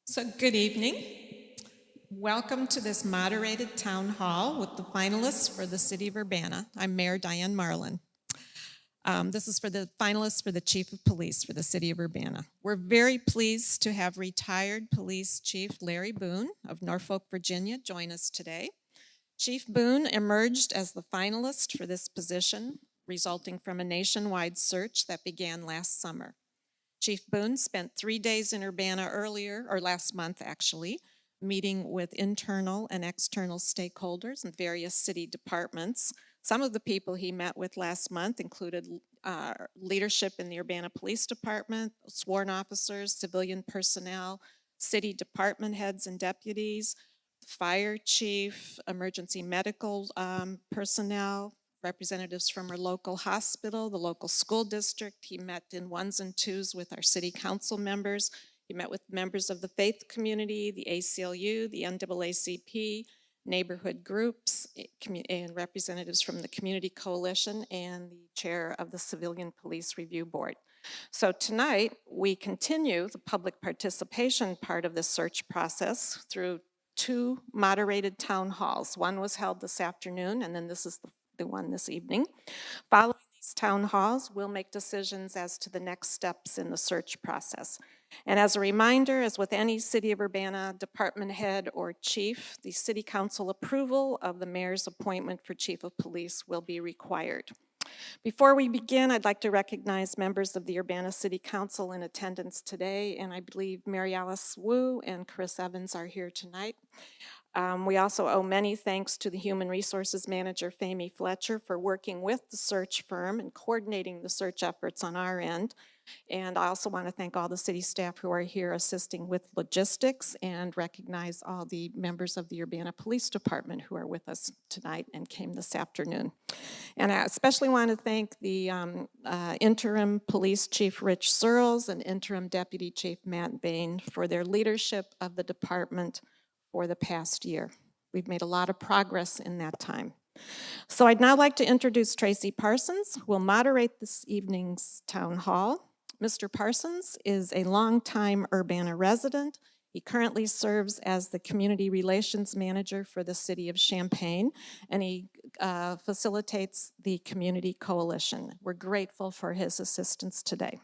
So good evening. Welcome to this moderated town hall with the finalists for the City of Urbana. I'm Mayor Diane Marlin. This is for the finalists for the Chief of Police for the City of Urbana. We're very pleased to have retired Police Chief Larry Boone of Norfolk, Virginia, join us today. Chief Boone emerged as the finalist for this position, resulting from a nationwide search that began last summer. Chief Boone spent 3 days in Urbana last month actually, meeting with internal and external stakeholders and various city departments. Some of the people he met with last month included leadership in the Urbana Police Department, sworn officers, civilian personnel, city department heads and deputies, fire chief, emergency medical personnel, representatives from our local hospital, the local school district. He met in ones and twos with our city council members. He met with members of the faith community, the ACLU, the NAACP, neighborhood groups, and representatives from the Community Coalition and the chair of the Civilian Police Review Board. So tonight, we continue the public participation part of the search process through 2 moderated town halls. One was held this afternoon, and then this is the one this evening. Following these town halls, we'll make decisions as to the next steps in the search process. And as a reminder, as with any City of Urbana department head or chief, the City Council approval of the mayor's appointment for Chief of Police will be required. Before we begin, I'd like to recognize members of the Urbana City Council in attendance today, and I believe Mary Alice Wu and Chris Evans are here tonight. We also owe many thanks to the Human Resources Manager, Famie Fletcher, for working with the search firm and coordinating the search efforts on our end. And I also want to thank all the city staff who are here assisting with logistics and recognize all the members of the Urbana Police Department who are with us tonight and came this afternoon. And I especially want to thank the interim police chief Rich Searles and interim deputy chief Matt Bain for their leadership of the department for the past year. We've made a lot of progress in that time. So I'd now like to introduce Tracy Parsons, who will moderate this evening's town hall. Mr. Parsons is a longtime Urbana resident. He currently serves as the Community Relations Manager for the City of Champaign, and he facilitates the Community Coalition. We're grateful for his assistance today.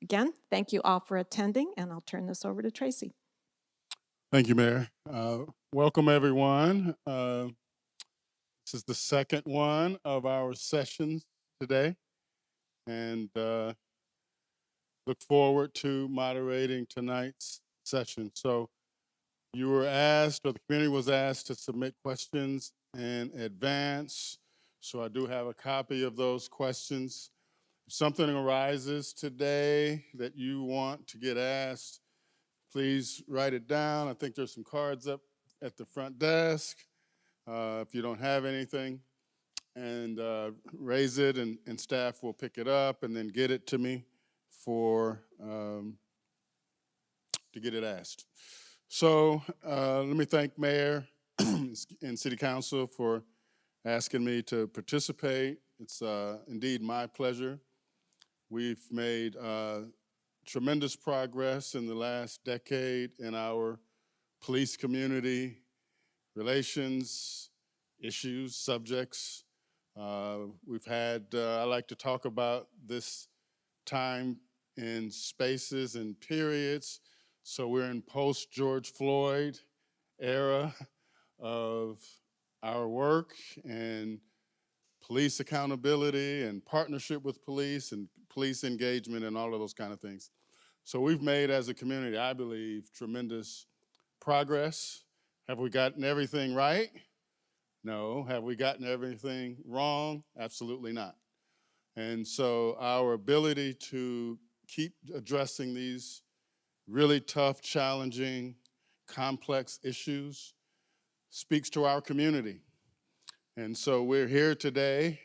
Again, thank you all for attending, and I'll turn this over to Tracy. Thank you, Mayor. Welcome, everyone. This is the second one of our sessions today, and look forward to moderating tonight's session. So you were asked, or the community was asked, to submit questions in advance. So I do have a copy of those questions. If something arises today that you want to get asked, please write it down. I think there's some cards up at the front desk if you don't have anything. And raise it, and staff will pick it up and then get it to me for to get it asked. So let me thank Mayor and City Council for asking me to participate. It's indeed my pleasure. We've made tremendous progress in the last decade in our police community relations, issues, subjects. We've had, I like to talk about this time in spaces and periods. So we're in post-George Floyd era of our work and police accountability and partnership with police and police engagement and all of those kind of things. So we've made, as a community, I believe, tremendous progress. Have we gotten everything right? No. Have we gotten everything wrong? Absolutely not. And so our ability to keep addressing these really tough, challenging, complex issues speaks to our community. And so we're here today.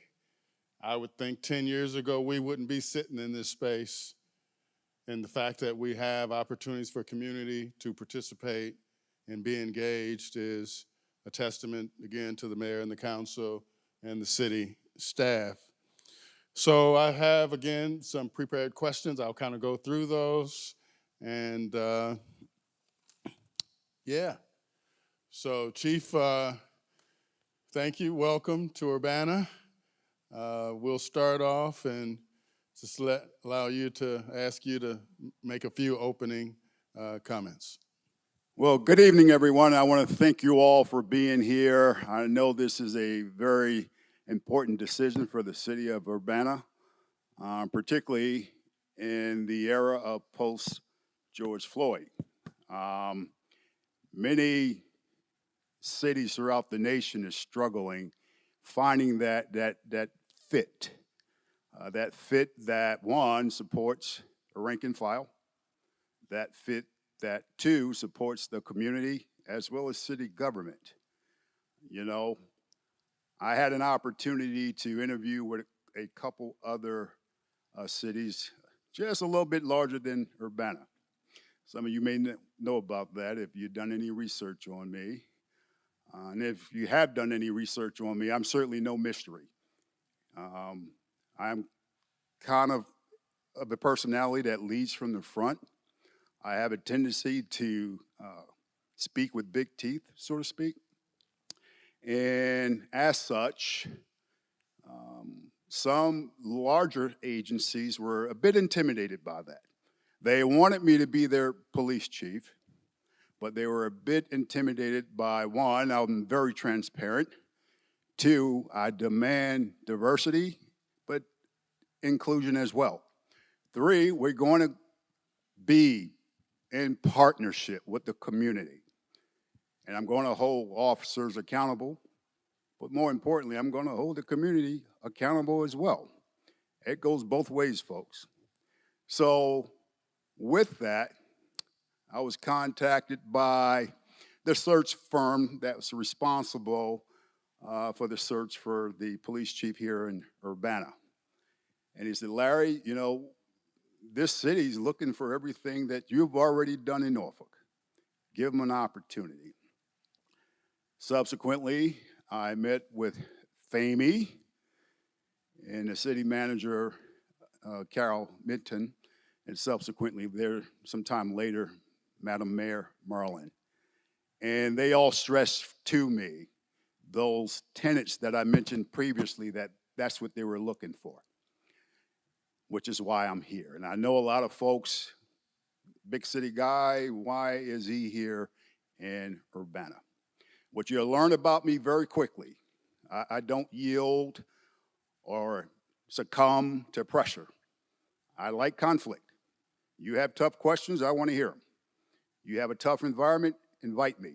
I would think 10 years ago, we wouldn't be sitting in this space. And the fact that we have opportunities for community to participate and be engaged is a testament, again, to the mayor and the council and the city staff. So I have, again, some prepared questions. I'll kind of go through those. And Yeah. So, Chief, thank you. Welcome to Urbana. We'll start off and just allow you to ask you to make a few opening comments. Well, good evening, everyone. I want to thank you all for being here. I know this is a very important decision for the city of Urbana, particularly in the era of post-George Floyd. Many cities throughout the nation is struggling finding that fit, that fit that one supports a rank and file, that fit that two supports the community as well as city government. You know, I had an opportunity to interview with a couple other cities just a little bit larger than Urbana. Some of you may know about that if you've done any research on me. And if you have done any research on me, I'm certainly no mystery. I'm kind of a personality that leads from the front. I have a tendency to speak with big teeth, so to speak. And as such, some larger agencies were a bit intimidated by that. They wanted me to be their police chief, but they were a bit intimidated by, one, I'm very transparent. Two, I demand diversity, but inclusion as well. Three, we're going to be in partnership with the community. And I'm going to hold officers accountable, but more importantly, I'm going to hold the community accountable as well. It goes both ways, folks. So with that, I was contacted by the search firm that was responsible for the search for the police chief here in Urbana. And he said, Larry, you know, this city's looking for everything that you've already done in Norfolk. Give them an opportunity. Subsequently, I met with Famey and the city manager, Carol Minton, and subsequently there, sometime later, Madam Mayor Marlin. And they all stressed to me those tenets that I mentioned previously, that's what they were looking for, which is why I'm here. And I know a lot of folks, big city guy, why is he here in Urbana? What you'll learn about me very quickly, I don't yield or succumb to pressure. I like conflict. You have tough questions, I want to hear them. You have a tough environment, invite me.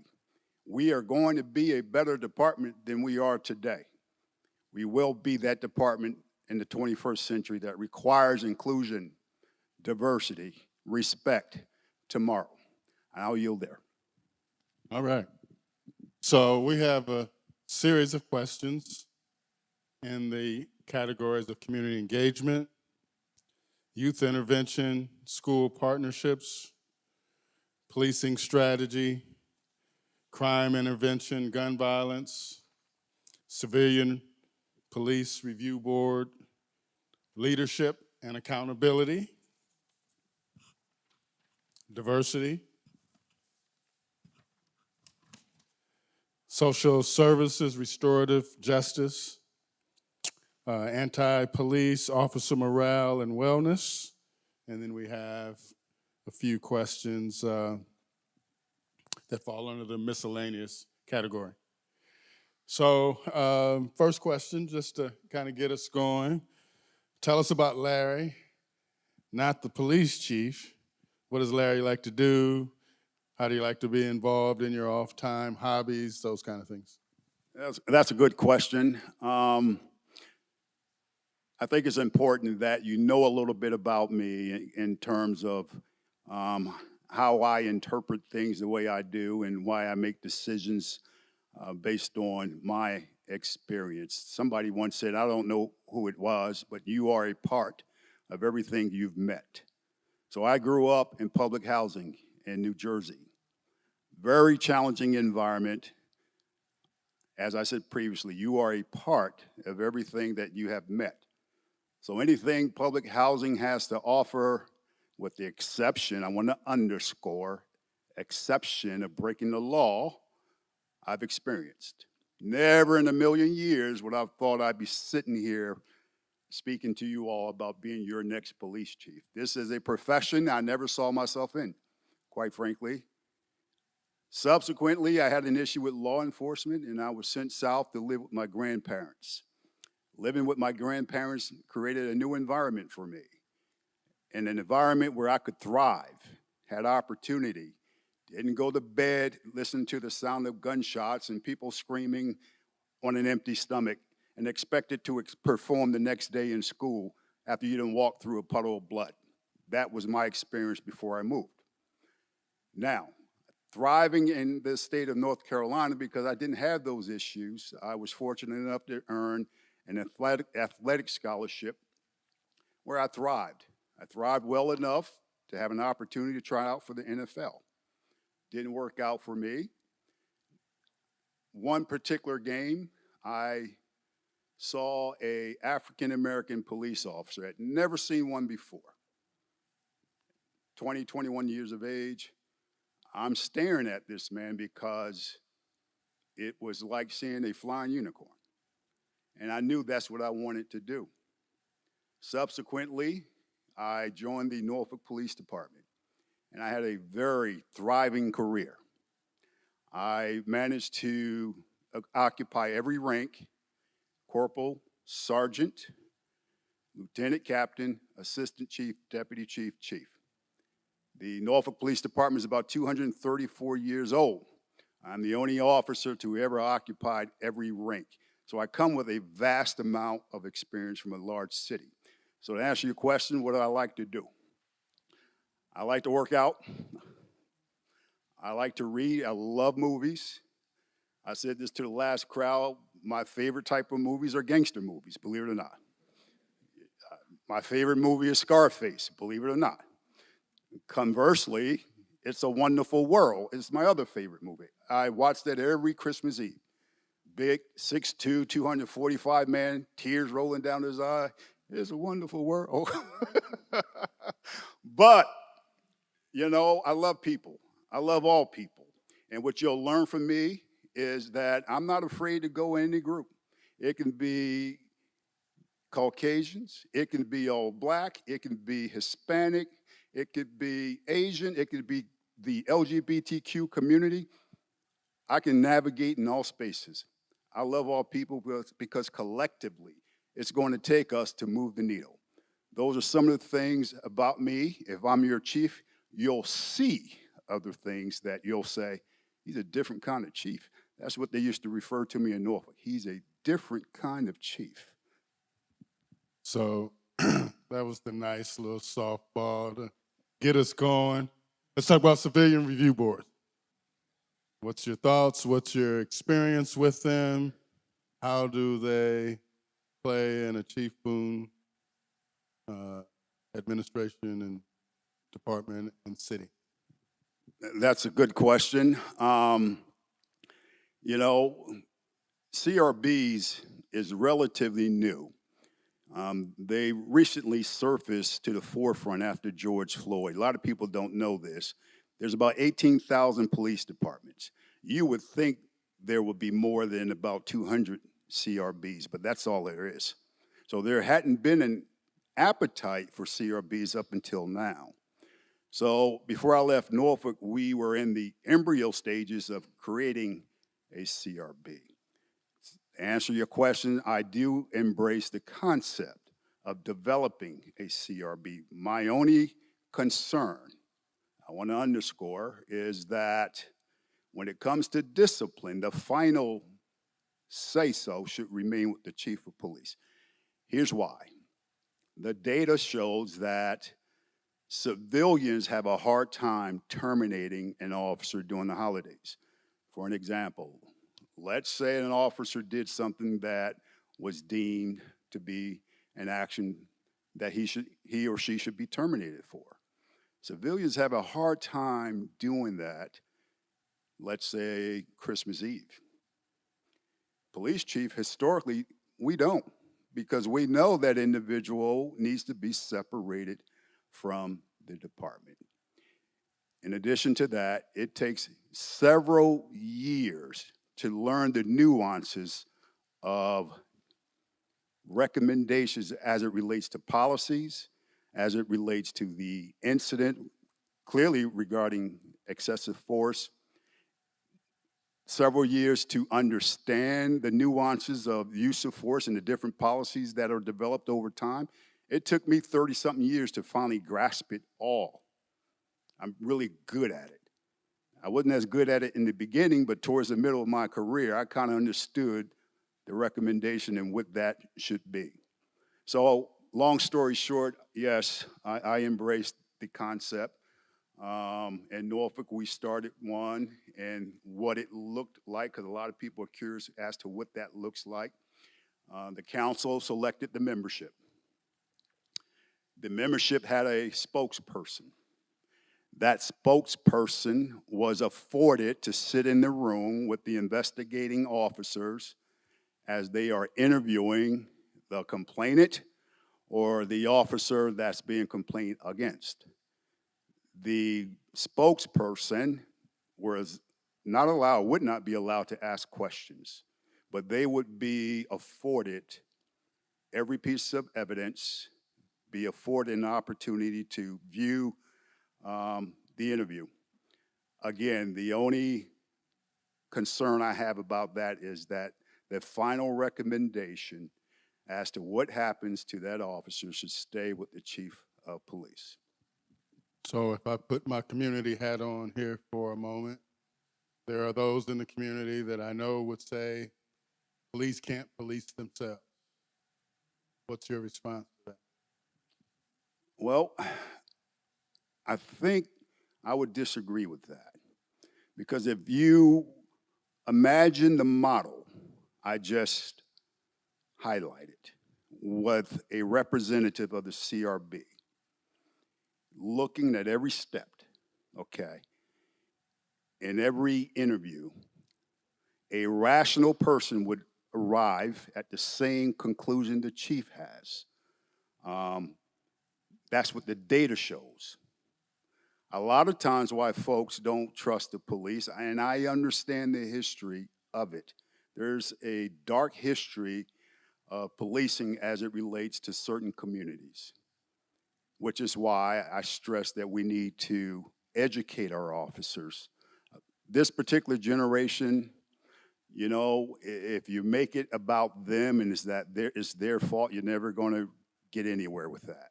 We are going to be a better department than we are today. We will be that department in the 21st century that requires inclusion, diversity, respect tomorrow. And I'll yield there. All right. So we have a series of questions in the categories of community engagement, youth intervention, school partnerships, policing strategy, crime intervention, gun violence, civilian police review board, leadership and accountability, diversity, social services, restorative justice, anti-police, officer morale and wellness, and then we have a few questions that fall under the miscellaneous category. So first question, just to kind of get us going. Tell us about Larry, not the police chief. What does Larry like to do? How do you like to be involved in your off time, hobbies, those kind of things? That's a good question. I think it's important that you know a little bit about me in terms of how I interpret things the way I do and why I make decisions based on my experience. Somebody once said, I don't know who it was, but you are a part of everything you've met. So I grew up in public housing in New Jersey. Very challenging environment. As I said previously, you are a part of everything that you have met. So anything public housing has to offer, with the exception, I want to underscore, exception of breaking the law I've experienced. Never in a million years would I have thought I'd be sitting here speaking to you all about being your next police chief. This is a profession I never saw myself in, quite frankly. Subsequently, I had an issue with law enforcement, and I was sent south to live with my grandparents. Living with my grandparents created a new environment for me, and an environment where I could thrive, had opportunity, didn't go to bed listening to the sound of gunshots and people screaming on an empty stomach and expected to perform the next day in school after you didn't walk through a puddle of blood. That was my experience before I moved. Now, thriving in the state of North Carolina because I didn't have those issues, I was fortunate enough to earn an athletic scholarship where I thrived. I thrived well enough to have an opportunity to try out for the NFL. Didn't work out for me. One particular game, I saw a African-American police officer. I'd never seen one before. 20, 21 years of age. I'm staring at this man because it was like seeing a flying unicorn. And I knew that's what I wanted to do. Subsequently, I joined the Norfolk Police Department, and I had a very thriving career. I managed to occupy every rank: corporal, sergeant, lieutenant captain, assistant chief, deputy chief, chief. The Norfolk Police Department is about 234 years old. I'm the only officer to ever occupied every rank. So I come with a vast amount of experience from a large city. So to answer your question, what do I like to do? I like to work out. I like to read. I love movies. I said this to the last crowd. My favorite type of movies are gangster movies, believe it or not. My favorite movie is Scarface, believe it or not. Conversely, It's a Wonderful World is my other favorite movie. I watch that every Christmas Eve. Big, 6'2", 245 man, tears rolling down his eye. It's a wonderful world. But, you know, I love people. I love all people. And what you'll learn from me is that I'm not afraid to go in any group. It can be Caucasians, it can be all black, it can be Hispanic, it could be Asian, it could be the LGBTQ community. I can navigate in all spaces. I love all people because collectively, it's going to take us to move the needle. Those are some of the things about me. If I'm your chief, you'll see other things that you'll say, he's a different kind of chief. That's what they used to refer to me in Norfolk. He's a different kind of chief. So that was the nice little softball to get us going. Let's talk about civilian review boards. What's your thoughts? What's your experience with them? How do they play in a Chief Boone administration and department and city? That's a good question. You know, CRBs is relatively new. They recently surfaced to the forefront after George Floyd. A lot of people don't know this. There's about 18,000 police departments. You would think there would be more than about 200 CRBs, but that's all there is. So there hadn't been an appetite for CRBs up until now. So before I left Norfolk, we were in the embryo stages of creating a CRB. To answer your question, I do embrace the concept of developing a CRB. My only concern, I want to underscore, is that when it comes to discipline, the final say-so should remain with the chief of police. Here's why. The data shows that civilians have a hard time terminating an officer during the holidays. For an example, let's say an officer did something that was deemed to be an action that he or she should be terminated for. Civilians have a hard time doing that, let's say Christmas Eve. Police chief, historically, we don't, because we know that individual needs to be separated from the department. In addition to that, it takes several years to learn the nuances of recommendations as it relates to policies, as it relates to the incident, clearly regarding excessive force, several years to understand the nuances of use of force and the different policies that are developed over time. It took me 30-something years to finally grasp it all. I'm really good at it. I wasn't as good at it in the beginning, but towards the middle of my career, I kind of understood the recommendation and what that should be. So long story short, yes, I embraced the concept. In Norfolk, we started one and what it looked like, because a lot of people are curious as to what that looks like. The council selected the membership. The membership had a spokesperson. That spokesperson was afforded to sit in the room with the investigating officers as they are interviewing the complainant or the officer that's being complained against. The spokesperson was not allowed, would not be allowed to ask questions, but they would be afforded every piece of evidence, be afforded an opportunity to view the interview. Again, the only concern I have about that is that the final recommendation as to what happens to that officer should stay with the chief of police. So if I put my community hat on here for a moment, there are those in the community that I know would say, police can't police themselves. What's your response to that? Well, I think I would disagree with that. Because if you imagine the model I just highlighted with a representative of the CRB, looking at every step, okay, in every interview, a rational person would arrive at the same conclusion the chief has. That's what the data shows. A lot of times why folks don't trust the police, and I understand the history of it. There's a dark history of policing as it relates to certain communities, which is why I stress that we need to educate our officers. This particular generation, you know, if you make it about them and it's their fault, you're never going to get anywhere with that.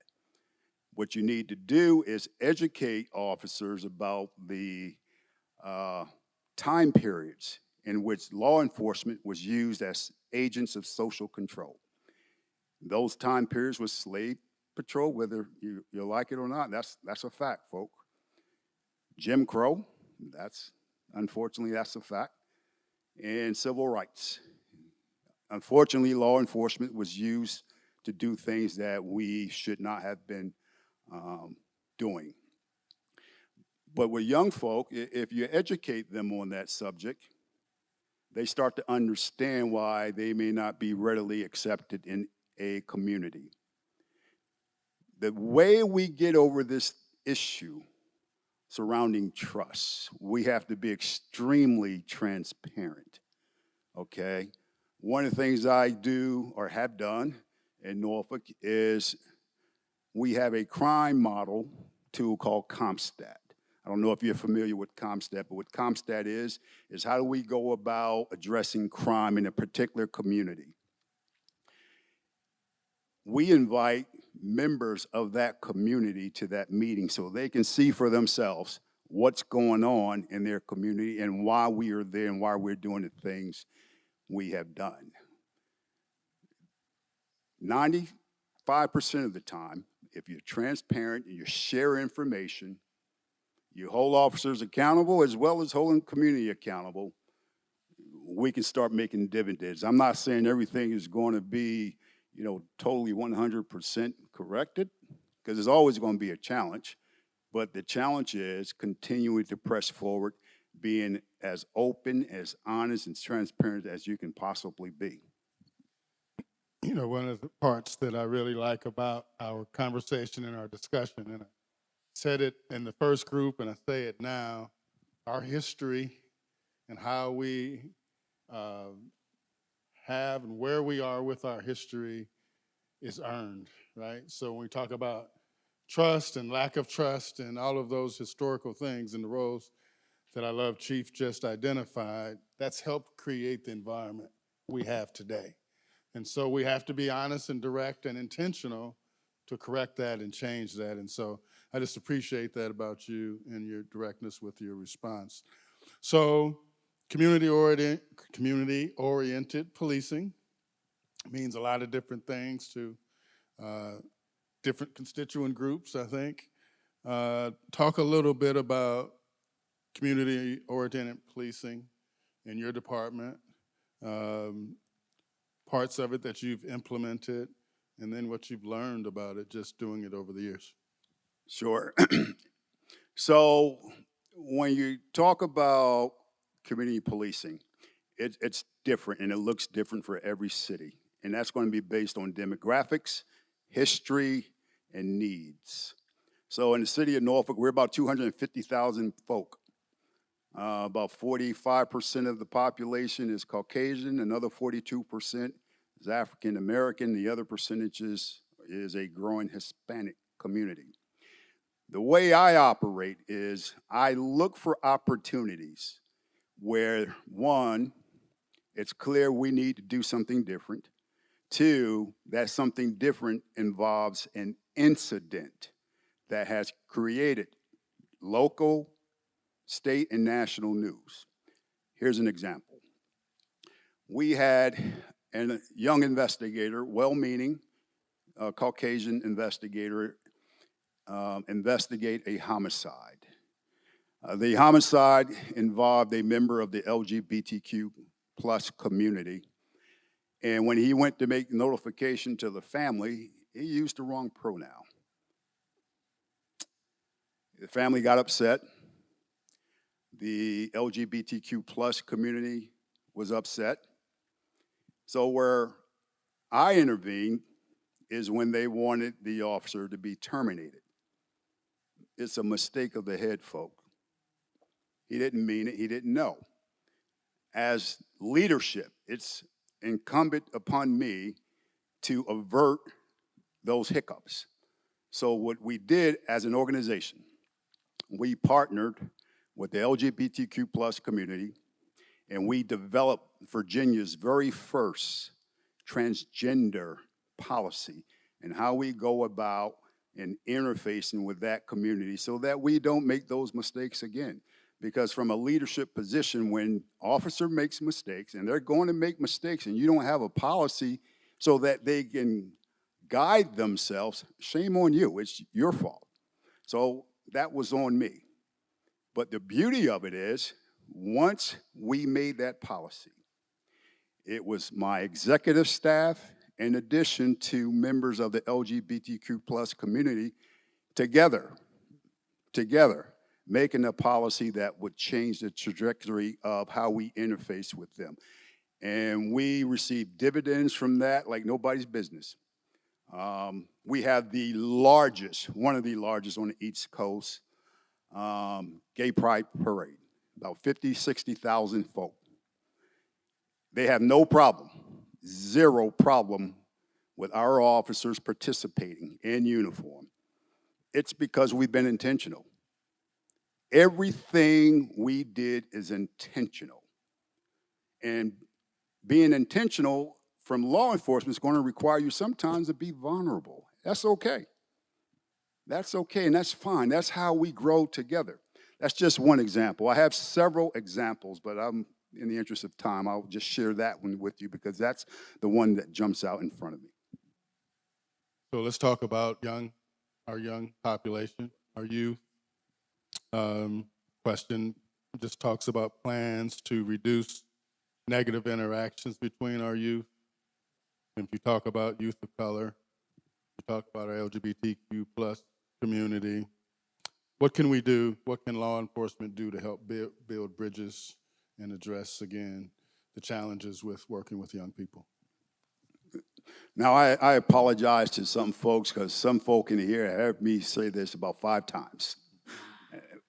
What you need to do is educate officers about the time periods in which law enforcement was used as agents of social control. Those time periods was slave patrol, whether you like it or not. That's a fact, folk. Jim Crow, unfortunately, that's a fact. And civil rights. Unfortunately, law enforcement was used to do things that we should not have been doing. But with young folk, if you educate them on that subject, they start to understand why they may not be readily accepted in a community. The way we get over this issue surrounding trust, we have to be extremely transparent, okay? One of the things I do or have done in Norfolk is we have a crime model tool called CompStat. I don't know if you're familiar with CompStat, but what CompStat is how do we go about addressing crime in a particular community? We invite members of that community to that meeting so they can see for themselves what's going on in their community and why we are there and why we're doing the things we have done. 95% of the time, if you're transparent and you share information, you hold officers accountable as well as holding community accountable, we can start making dividends. I'm not saying everything is going to be, totally 100% corrected, because there's always going to be a challenge. But the challenge is continuing to press forward, being as open, as honest, and transparent as you can possibly be. One of the parts that I really like about our conversation and our discussion, and I said it in the first group, and I say it now, our history and how we have and where we are with our history is earned, right? So when we talk about trust and lack of trust and all of those historical things and the roles that I love Chief just identified, that's helped create the environment we have today. And so we have to be honest and direct and intentional to correct that and change that. And so I just appreciate that about you and your directness with your response. So community-oriented policing means a lot of different things to different constituent groups, I think. Talk a little bit about community-oriented policing in your department, parts of it that you've implemented, and then what you've learned about it just doing it over the years. Sure. So when you talk about community policing, it's different and it looks different for every city. And that's going to be based on demographics, history, and needs. So in the city of Norfolk, we're about 250,000 folk. About 45% of the population is Caucasian, another 42% is African American, the other percentages is a growing Hispanic community. The way I operate is I look for opportunities where, one, it's clear we need to do something different. Two, that something different involves an incident that has created local, state, and national news. Here's an example. We had a young investigator, well-meaning, Caucasian investigator, investigate a homicide. The homicide involved a member of the LGBTQ plus community. And when he went to make notification to the family, he used the wrong pronoun. The family got upset. The LGBTQ plus community was upset. So where I intervened is when they wanted the officer to be terminated. It's a mistake of the head folk. He didn't mean it, he didn't know. As leadership, it's incumbent upon me to avert those hiccups. So what we did as an organization, we partnered with the LGBTQ plus community, and we developed Virginia's very first transgender policy and how we go about and interfacing with that community so that we don't make those mistakes again. Because from a leadership position, when officer makes mistakes, and they're going to make mistakes, and you don't have a policy so that they can guide themselves, shame on you, it's your fault. So that was on me. But the beauty of it is, once we made that policy, it was my executive staff, in addition to members of the LGBTQ plus community, together, making a policy that would change the trajectory of how we interface with them. And we received dividends from that like nobody's business. We have the largest, one of the largest on the East Coast, gay pride parade, about 50, 60,000 folk. They have no problem, zero problem with our officers participating in uniform. It's because we've been intentional. Everything we did is intentional. And being intentional from law enforcement is going to require you sometimes to be vulnerable. That's okay. That's okay, and that's fine. That's how we grow together. That's just one example. I have several examples, but in the interest of time, I'll just share that one with you because that's the one that jumps out in front of me. So let's talk about our young population, our youth. Question just talks about plans to reduce negative interactions between our youth. And if you talk about youth of color, you talk about our LGBTQ plus community, what can we do? What can law enforcement do to help build bridges and address, again, the challenges with working with young people? Now, I apologize to some folks because some folk in here have heard me say this about 5 times,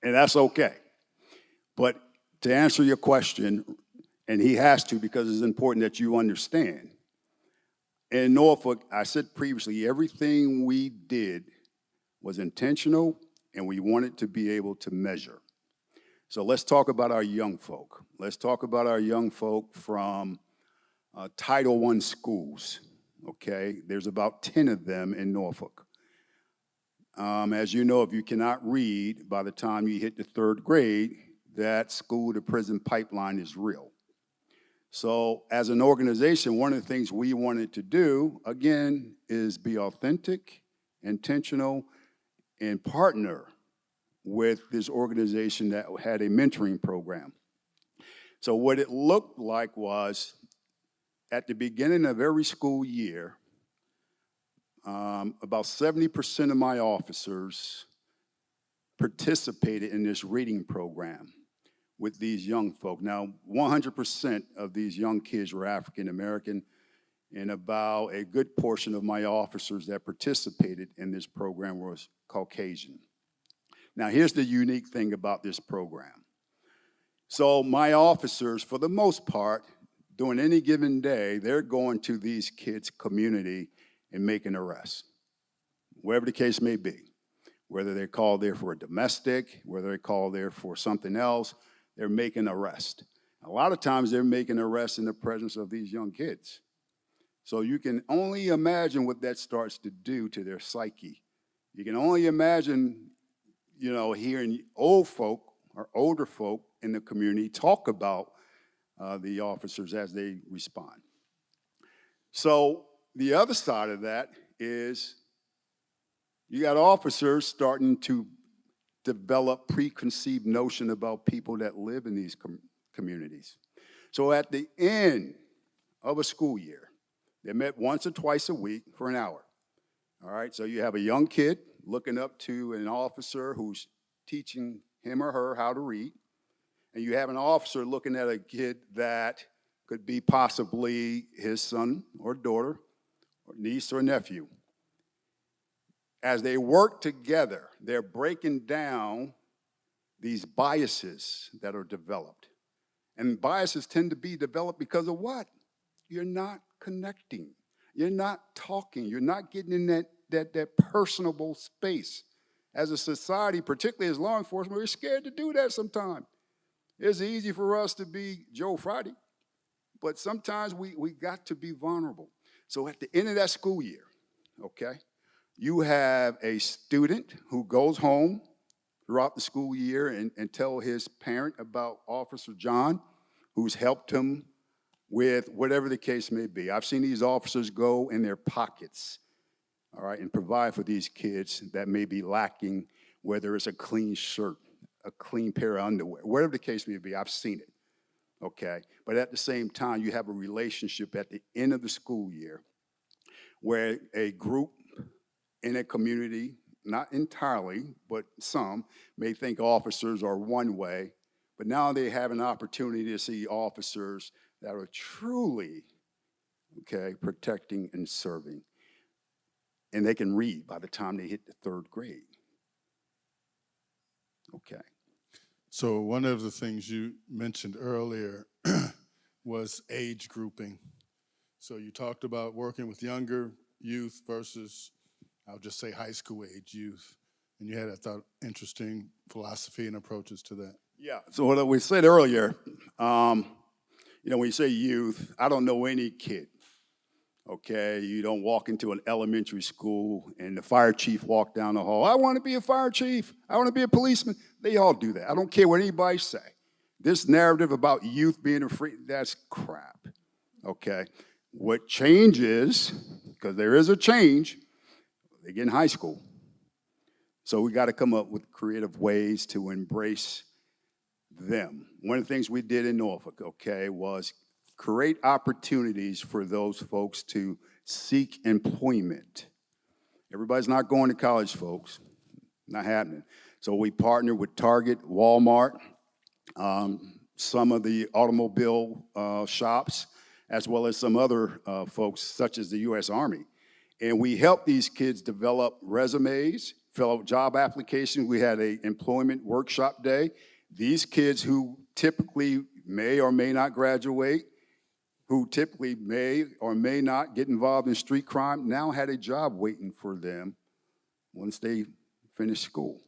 and that's okay. But to answer your question, and he has to because it's important that you understand, in Norfolk, I said previously, everything we did was intentional and we wanted to be able to measure. So let's talk about our young folk. Let's talk about our young folk from Title I schools, okay? There's about 10 of them in Norfolk. As you know, if you cannot read by the time you hit the 3rd grade, that school to prison pipeline is real. So as an organization, one of the things we wanted to do, again, is be authentic, intentional, and partner with this organization that had a mentoring program. So what it looked like was, at the beginning of every school year, about 70% of my officers participated in this reading program with these young folk. Now, 100% of these young kids were African American, and about a good portion of my officers that participated in this program was Caucasian. Now, here's the unique thing about this program. So my officers, for the most part, during any given day, they're going to these kids' community and making arrests, whatever the case may be. Whether they're called there for a domestic, whether they're called there for something else, they're making arrests. A lot of times they're making arrests in the presence of these young kids. So you can only imagine what that starts to do to their psyche. You can only imagine, you know, hearing old folk or older folk in the community talk about the officers as they respond. So the other side of that is you got officers starting to develop preconceived notion about people that live in these communities. So at the end of a school year, they met once or twice a week for an hour. All right, so you have a young kid looking up to an officer who's teaching him or her how to read, and you have an officer looking at a kid that could be possibly his son or daughter, or niece or nephew. As they work together, they're breaking down these biases that are developed. And biases tend to be developed because of what? You're not connecting. You're not talking. You're not getting in that personable space. As a society, particularly as law enforcement, we're scared to do that sometimes. It's easy for us to be Joe Friday, but sometimes we got to be vulnerable. So at the end of that school year, okay, you have a student who goes home throughout the school year and tell his parent about Officer John, who's helped him with whatever the case may be. I've seen these officers go in their pockets, all right, and provide for these kids that may be lacking, whether it's a clean shirt, a clean pair of underwear, whatever the case may be. I've seen it, okay? But at the same time, you have a relationship at the end of the school year where a group in a community, not entirely, but some, may think officers are one way, but now they have an opportunity to see officers that are truly, okay, protecting and serving. And they can read by the time they hit the 3rd grade. Okay. So one of the things you mentioned earlier was age grouping. So you talked about working with younger youth versus, I'll just say, high school age youth. And you had, I thought, interesting philosophy and approaches to that. Yeah, so what we said earlier, you know, when you say youth, I don't know any kid, okay? You don't walk into an elementary school and the fire chief walk down the hall, I want to be a fire chief, I want to be a policeman. They all do that. I don't care what anybody say. This narrative about youth being afraid, that's crap, okay? What changes, because there is a change, they get in high school. So we got to come up with creative ways to embrace them. One of the things we did in Norfolk, okay, was create opportunities for those folks to seek employment. Everybody's not going to college, folks. Not happening. So we partnered with Target, Walmart, some of the automobile shops, as well as some other folks, such as the U.S. Army. And we help these kids develop resumes, fill out job applications. We had an employment workshop day. These kids who typically may or may not graduate, who typically may or may not get involved in street crime, now had a job waiting for them once they finish school.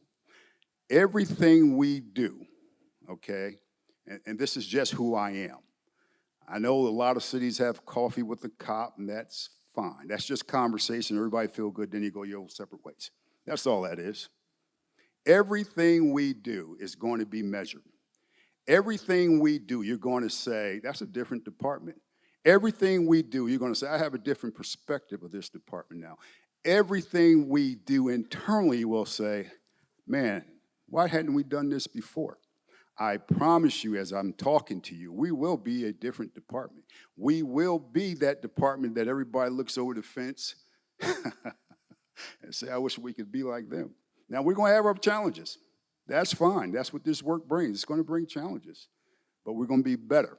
Everything we do, okay, and this is just who I am. I know a lot of cities have coffee with the cop, and that's fine. That's just conversation. Everybody feel good, then you go your separate ways. That's all that is. Everything we do is going to be measured. Everything we do, you're going to say, that's a different department. Everything we do, you're going to say, I have a different perspective of this department now. Everything we do internally, you will say, man, why hadn't we done this before? I promise you, as I'm talking to you, we will be a different department. We will be that department that everybody looks over the fence and say, I wish we could be like them. Now, we're going to have our challenges. That's fine. That's what this work brings. It's going to bring challenges. But we're going to be better.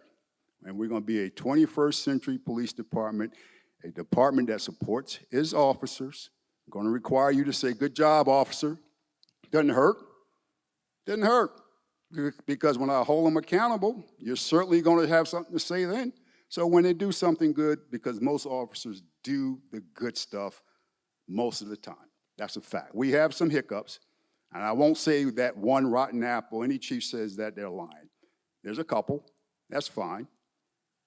And we're going to be a 21st century police department, a department that supports its officers. I'm going to require you to say, good job, officer. Doesn't hurt. Doesn't hurt. Because when I hold them accountable, you're certainly going to have something to say then. So when they do something good, because most officers do the good stuff most of the time. That's a fact. We have some hiccups, and I won't say that one rotten apple. Any chief says that, they're lying. There's a couple. That's fine.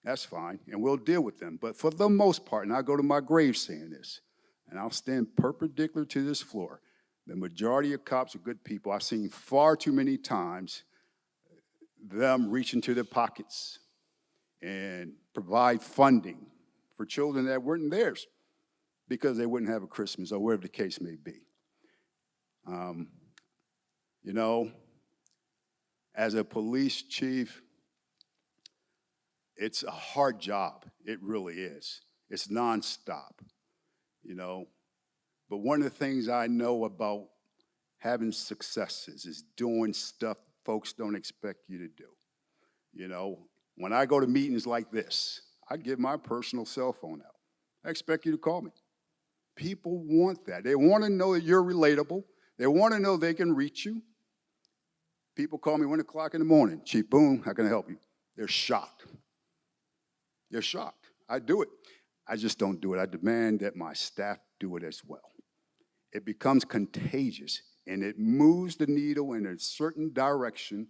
That's fine, and we'll deal with them. But for the most part, and I'll go to my grave saying this, and I'll stand perpendicular to this floor, the majority of cops are good people. I've seen far too many times them reach into their pockets and provide funding for children that weren't theirs because they wouldn't have a Christmas or whatever the case may be. You know, as a police chief, it's a hard job. It really is. It's nonstop, you know. But one of the things I know about having successes is doing stuff folks don't expect you to do. You know, when I go to meetings like this, I give my personal cell phone out. I expect you to call me. People want that. They want to know that you're relatable. They want to know they can reach you. People call me 1 o'clock in the morning. Chief Boone, how can I help you? They're shocked. They're shocked. I do it. I just don't do it. I demand that my staff do it as well. It becomes contagious, and it moves the needle in a certain direction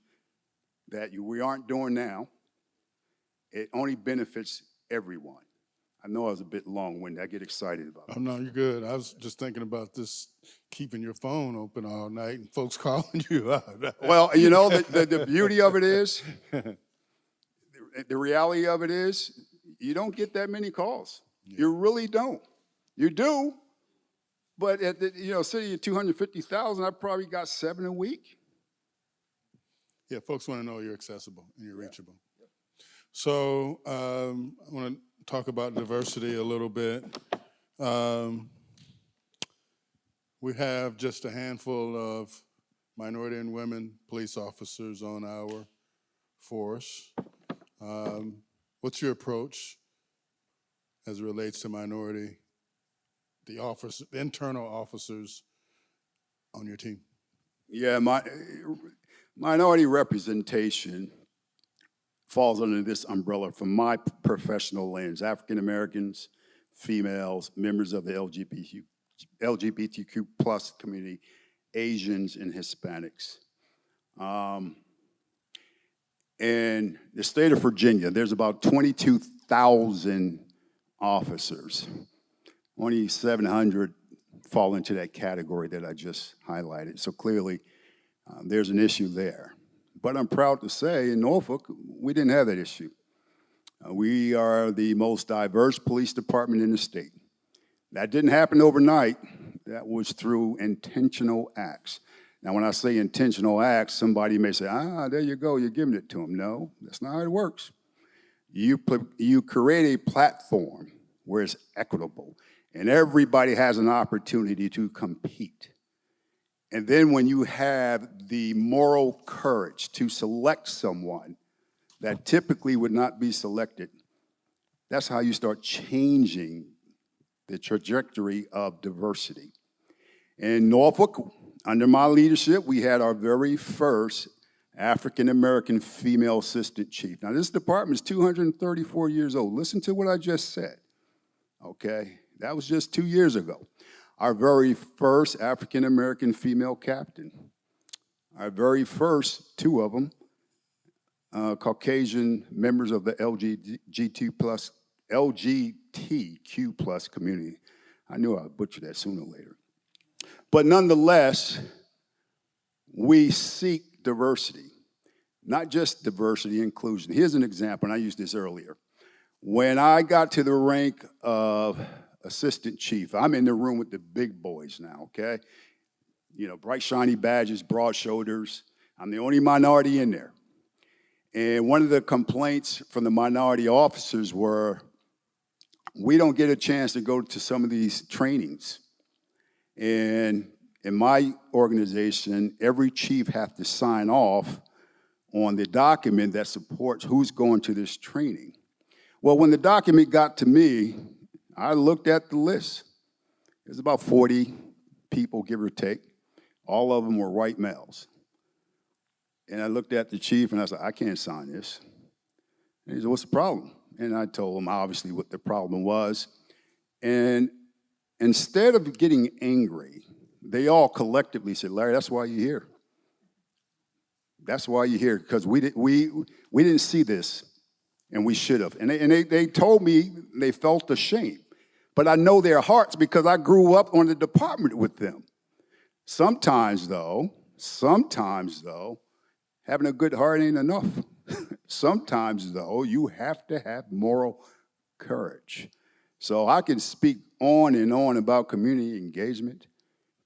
that we aren't doing now. It only benefits everyone. I know I was a bit long-winded. I get excited about it. Oh, no, you're good. I was just thinking about this, keeping your phone open all night and folks calling you out. Well, you know, the beauty of it is, the reality of it is, you don't get that many calls. Yeah. You really don't. You do, but at the city of 250,000, I probably got 7 a week. Yeah, folks want to know you're accessible and you're reachable. Yeah. So I want to talk about diversity a little bit. We have just a handful of minority and women police officers on our force. What's your approach as it relates to minority, the internal officers on your team? Yeah, minority representation falls under this umbrella from my professional lens. African Americans, females, members of the LGBTQ plus community, Asians, and Hispanics. In the state of Virginia, there's about 22,000 officers. Only 700 fall into that category that I just highlighted. So clearly, there's an issue there. But I'm proud to say in Norfolk, we didn't have that issue. We are the most diverse police department in the state. That didn't happen overnight. That was through intentional acts. Now, when I say intentional acts, somebody may say, there you go, you're giving it to them. No, that's not how it works. You create a platform where it's equitable, and everybody has an opportunity to compete. And then when you have the moral courage to select someone that typically would not be selected, That's how you start changing the trajectory of diversity. In Norfolk, under my leadership, we had our very first African-American female assistant chief. Now, this department is 234 years old. Listen to what I just said, okay? That was just 2 years ago. Our very first African-American female captain. Our very first, two of them, Caucasian members of the LGBTQ plus community. I knew I'd butcher that sooner or later. But nonetheless, we seek diversity, not just diversity, inclusion. Here's an example, and I used this earlier. When I got to the rank of assistant chief, I'm in the room with the big boys now, okay? You know, bright, shiny badges, broad shoulders. I'm the only minority in there. And one of the complaints from the minority officers were, we don't get a chance to go to some of these trainings. And in my organization, every chief has to sign off on the document that supports who's going to this training. Well, when the document got to me, I looked at the list. There's about 40 people, give or take. All of them were white males. And I looked at the chief and I was like, I can't sign this. And he said, what's the problem? And I told him obviously what the problem was. And instead of getting angry, they all collectively said, Larry, that's why you're here. That's why you're here, because we didn't see this, and we should have. And they told me they felt ashamed. But I know their hearts because I grew up on the department with them. Sometimes, though, having a good heart ain't enough. Sometimes, though, you have to have moral courage. So I can speak on and on about community engagement,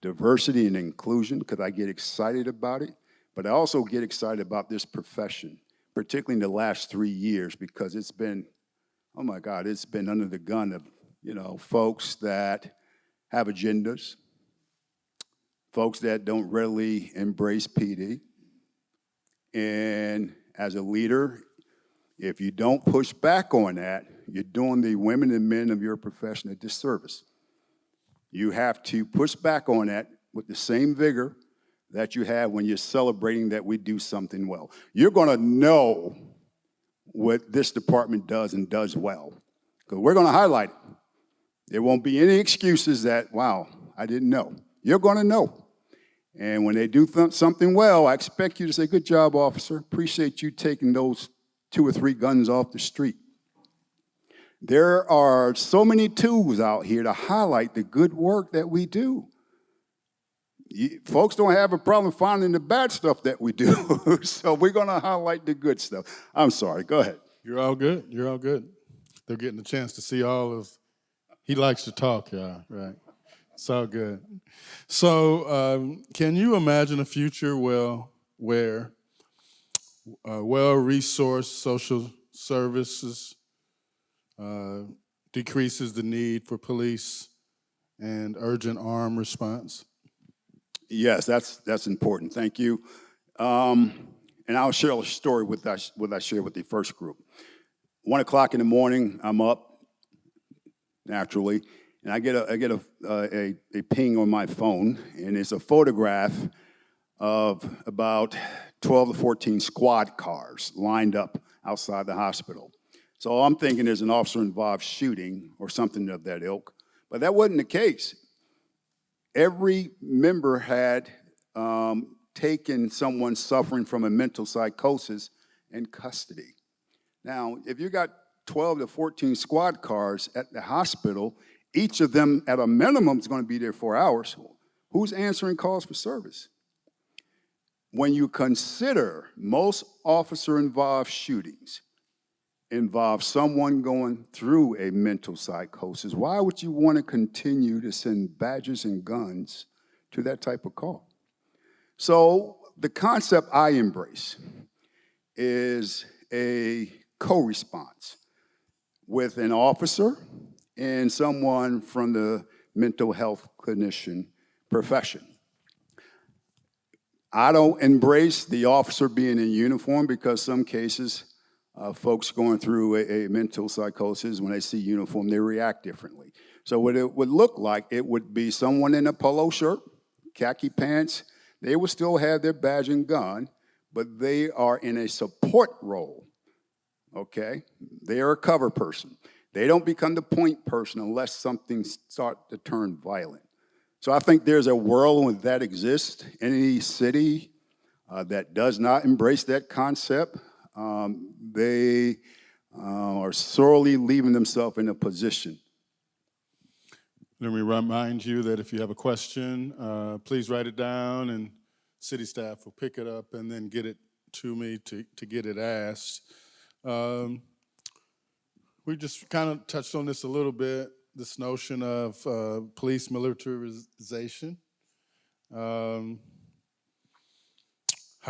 diversity and inclusion, because I get excited about it. But I also get excited about this profession, particularly in the last 3 years, because it's been, oh my God, it's been under the gun of, you know, folks that have agendas, folks that don't readily embrace PD. And as a leader, if you don't push back on that, you're doing the women and men of your profession a disservice. You have to push back on that with the same vigor that you have when you're celebrating that we do something well. You're going to know what this department does and does well, because we're going to highlight it. There won't be any excuses that, wow, I didn't know. You're going to know. And when they do something well, I expect you to say, good job, officer. Appreciate you taking those 2 or 3 guns off the street. There are so many tools out here to highlight the good work that we do. Folks don't have a problem finding the bad stuff that we do, so we're going to highlight the good stuff. I'm sorry, go ahead. You're all good. You're all good. They're getting a chance to see all of. He likes to talk, y'all, right? It's all good. So, can you imagine a future where well-resourced social services decreases the need for police and urgent armed response? Yes, that's important. Thank you. And I'll share a story with what I shared with the first group. 1 o'clock in the morning, I'm up naturally, and I get a ping on my phone, and it's a photograph of about 12 to 14 squad cars lined up outside the hospital. So I'm thinking there's an officer-involved shooting or something of that ilk, but that wasn't the case. Every member had taken someone suffering from a mental psychosis in custody. Now, if you got 12 to 14 squad cars at the hospital, each of them at a minimum is going to be there 4 hours. Who's answering calls for service? When you consider most officer-involved shootings involve someone going through a mental psychosis, why would you want to continue to send badges and guns to that type of call? So the concept I embrace is a co-response with an officer and someone from the mental health clinician profession. I don't embrace the officer being in uniform because some cases folks going through a mental psychosis, when they see uniform, they react differently. So what it would look like, it would be someone in a polo shirt, khaki pants. They will still have their badge and gun, but they are in a support role, okay? They are a cover person. They don't become the point person unless something starts to turn violent. So I think there's a world when that exists. Any city that does not embrace that concept, they are sorely leaving themselves in a position. Let me remind you that if you have a question, please write it down, and city staff will pick it up and then get it to me to get it asked. We just kind of touched on this a little bit, this notion of police militarization. How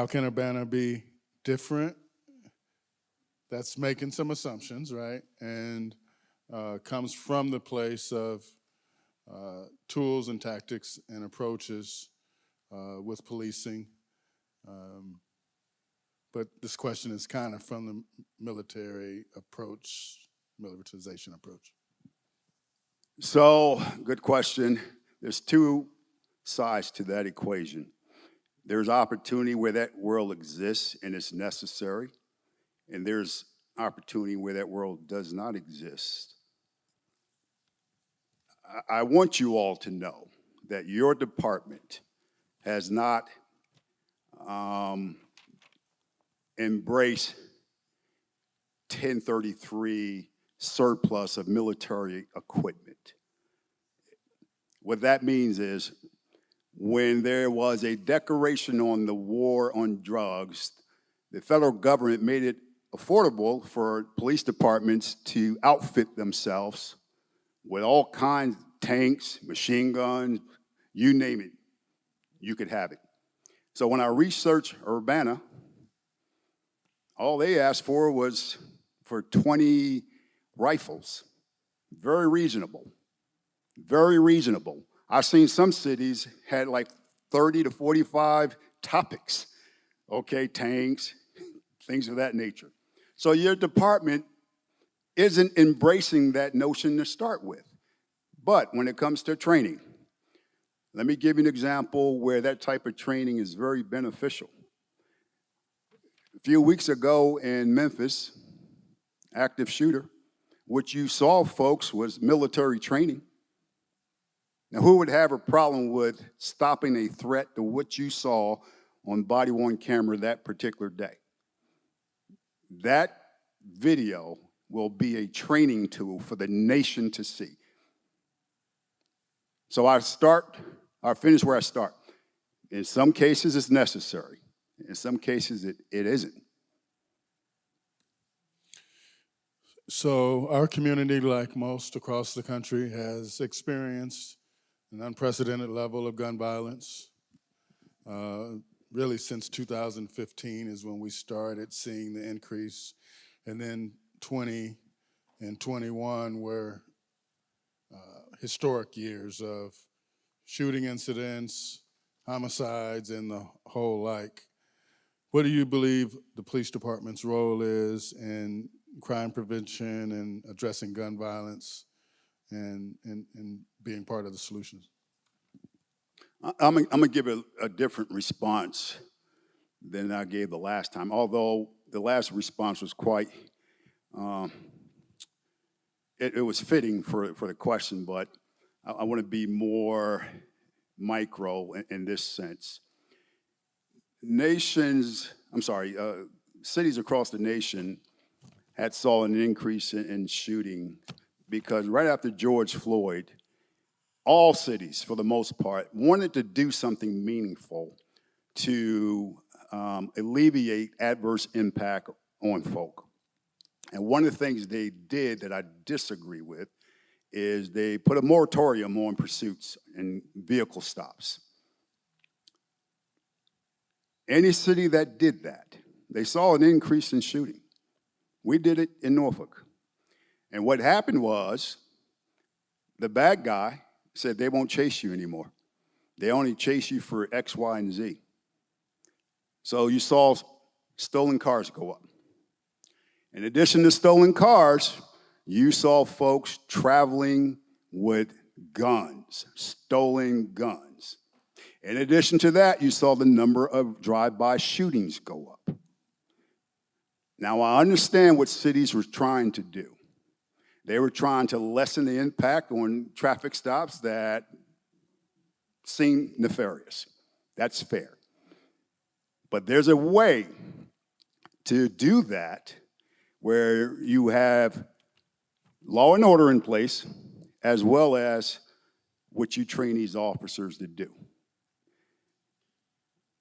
can Urbana be different? That's making some assumptions, right? And comes from the place of tools and tactics and approaches with policing. But this question is kind of from the military approach, militarization approach. So, good question. There's two sides to that equation. There's opportunity where that world exists and it's necessary, and there's opportunity where that world does not exist. I want you all to know that your department has not embraced 1033 surplus of military equipment. What that means is when there was a declaration on the war on drugs, the federal government made it affordable for police departments to outfit themselves with all kinds of tanks, machine guns, you name it, you could have it. So when I researched Urbana, all they asked for was for 20 rifles. Very reasonable, very reasonable. I've seen some cities had like 30 to 45 topics, okay, tanks, things of that nature. So your department isn't embracing that notion to start with. But when it comes to training, let me give you an example where that type of training is very beneficial. A few weeks ago in Memphis, active shooter, what you saw, folks, was military training. Now, who would have a problem with stopping a threat to what you saw on body-worn camera that particular day? That video will be a training tool for the nation to see. So I finish where I start. In some cases, it's necessary. In some cases, it isn't. So our community, like most across the country, has experienced an unprecedented level of gun violence. Really since 2015 is when we started seeing the increase. And then 20 and 21 were historic years of shooting incidents, homicides, and the whole like. What do you believe the police department's role is in crime prevention and addressing gun violence and being part of the solutions? I'm going to give a different response than I gave the last time, although the last response was quite, it was fitting for the question, but I want to be more micro in this sense. Cities across the nation had saw an increase in shooting because right after George Floyd, all cities, for the most part, wanted to do something meaningful to alleviate adverse impact on folk. And one of the things they did that I disagree with is they put a moratorium on pursuits and vehicle stops. Any city that did that, they saw an increase in shooting. We did it in Norfolk. And what happened was the bad guy said they won't chase you anymore. They only chase you for X, Y, and Z. So you saw stolen cars go up. In addition to stolen cars, you saw folks traveling with guns, stolen guns. In addition to that, you saw the number of drive-by shootings go up. Now, I understand what cities were trying to do. They were trying to lessen the impact on traffic stops that seem nefarious. That's fair. But there's a way to do that where you have law and order in place as well as what you train these officers to do.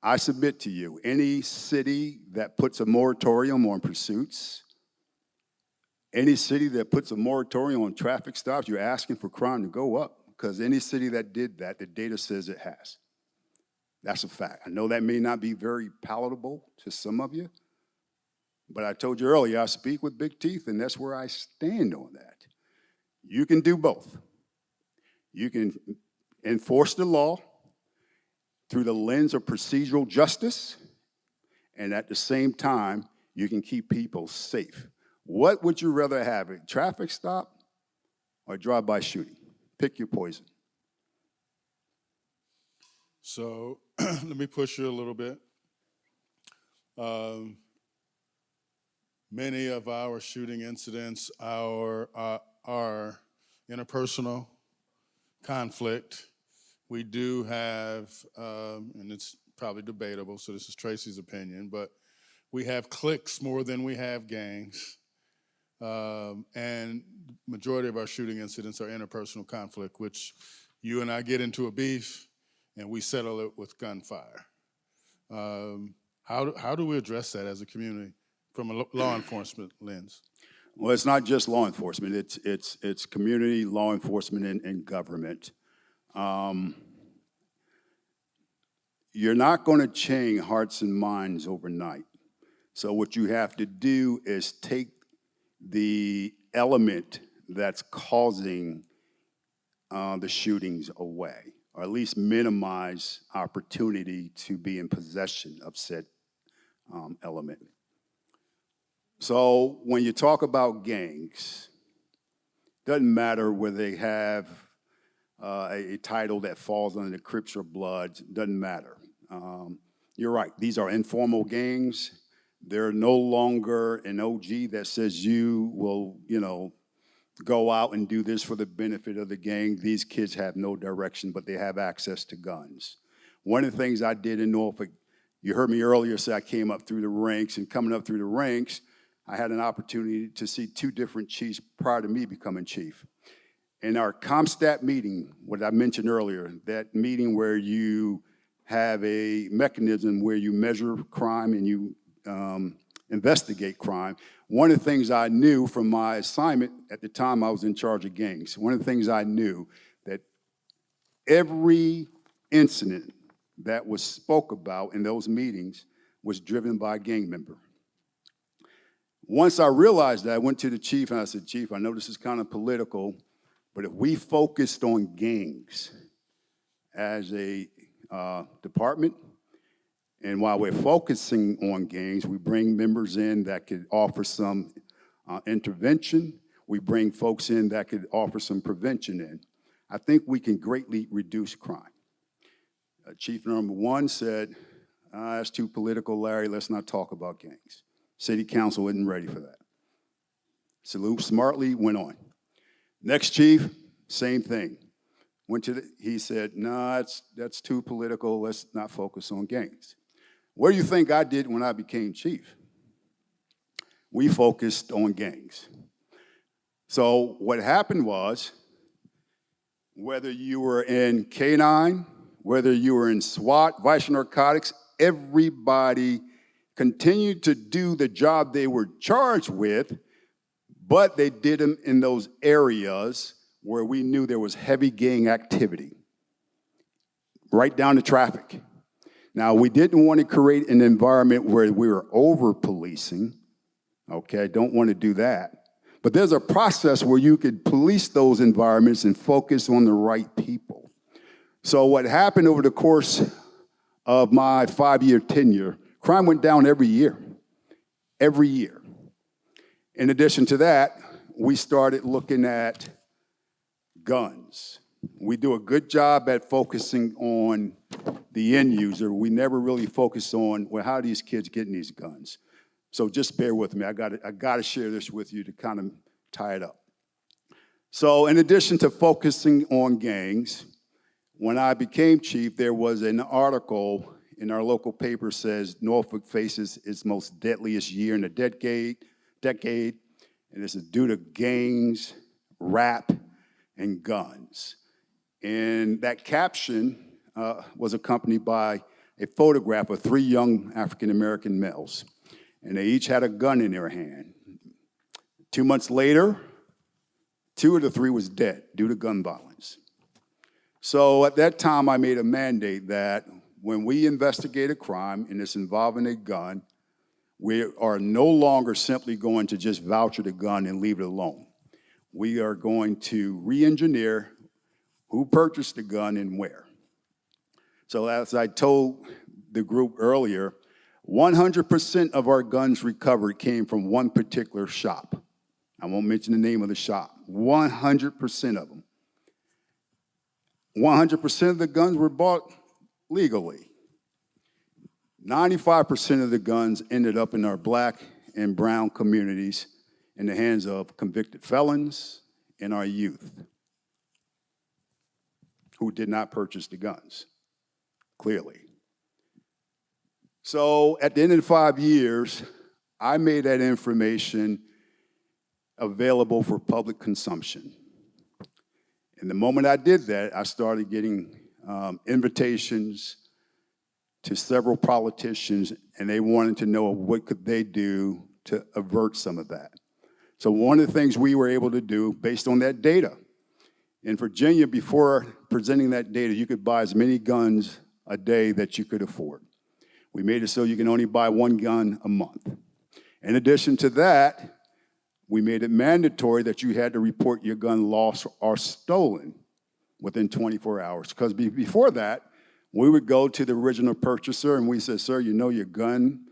I submit to you, any city that puts a moratorium on pursuits, any city that puts a moratorium on traffic stops, you're asking for crime to go up, because any city that did that, the data says it has. That's a fact. I know that may not be very palatable to some of you, but I told you earlier, I speak with big teeth, and that's where I stand on that. You can do both. You can enforce the law through the lens of procedural justice, and at the same time, you can keep people safe. What would you rather have, a traffic stop or a drive-by shooting? Pick your poison. So let me push you a little bit. Many of our shooting incidents are interpersonal conflict. We do have, and it's probably debatable, so this is Tracy's opinion, but we have cliques more than we have gangs. And majority of our shooting incidents are interpersonal conflict, which you and I get into a beef and we settle it with gunfire. How do we address that as a community from a law enforcement lens? Well, it's not just law enforcement. It's community, law enforcement, and government. You're not going to change hearts and minds overnight. So what you have to do is take the element that's causing the shootings away, or at least minimize opportunity to be in possession of said element. So when you talk about gangs, doesn't matter whether they have a title that falls under the Crips or Bloods, doesn't matter. You're right, these are informal gangs. They're no longer an OG that says you will, go out and do this for the benefit of the gang. These kids have no direction, but they have access to guns. One of the things I did in Norfolk, you heard me earlier say I came up through the ranks, and coming up through the ranks, I had an opportunity to see two different chiefs prior to me becoming chief. In our ComStat meeting, what I mentioned earlier, that meeting where you have a mechanism where you measure crime and you investigate crime, one of the things I knew from my assignment at the time I was in charge of gangs, one of the things I knew that every incident that was spoke about in those meetings was driven by a gang member. Once I realized that, I went to the chief and I said, Chief, I know this is kind of political, but if we focused on gangs as a department, and while we're focusing on gangs, we bring members in that could offer some intervention. We bring folks in that could offer some prevention in. I think we can greatly reduce crime. Chief number one said, that's too political, Larry, let's not talk about gangs. City council isn't ready for that. Salute smartly, went on. Next chief, same thing. He said, no, that's too political, let's not focus on gangs. What do you think I did when I became chief? We focused on gangs. So what happened was, whether you were in K-9, whether you were in SWAT, Vice Narcotics, everybody continued to do the job they were charged with, but they did them in those areas where we knew there was heavy gang activity, right down to traffic. Now, we didn't want to create an environment where we were over-policing, okay? Don't want to do that. But there's a process where you could police those environments and focus on the right people. So what happened over the course of my 5-year tenure, crime went down every year. In addition to that, we started looking at guns. We do a good job at focusing on the end user. We never really focus on, well, how are these kids getting these guns? So just bear with me. I got to share this with you to kind of tie it up. So in addition to focusing on gangs, when I became chief, there was an article in our local paper says Norfolk faces its most deadliest year in a decade, and this is due to gangs, rap, and guns. And that caption was accompanied by a photograph of 3 young African-American males, and they each had a gun in their hand. 2 months later, 2 of the 3 was dead due to gun violence. So at that time, I made a mandate that when we investigate a crime and it's involving a gun, we are no longer simply going to just voucher the gun and leave it alone. We are going to re-engineer who purchased the gun and where. So as I told the group earlier, 100% of our guns recovered came from one particular shop. I won't mention the name of the shop. 100% of them. 100% of the guns were bought legally. 95% of the guns ended up in our black and brown communities in the hands of convicted felons and our youth who did not purchase the guns, clearly. So at the end of the 5 years, I made that information available for public consumption. And the moment I did that, I started getting invitations to several politicians, and they wanted to know what could they do to avert some of that. So one of the things we were able to do based on that data, in Virginia, before presenting that data, you could buy as many guns a day that you could afford. We made it so you can only buy 1 gun a month. In addition to that, we made it mandatory that you had to report your gun lost or stolen within 24 hours. Because before that, we would go to the original purchaser and we said, sir, you know your gun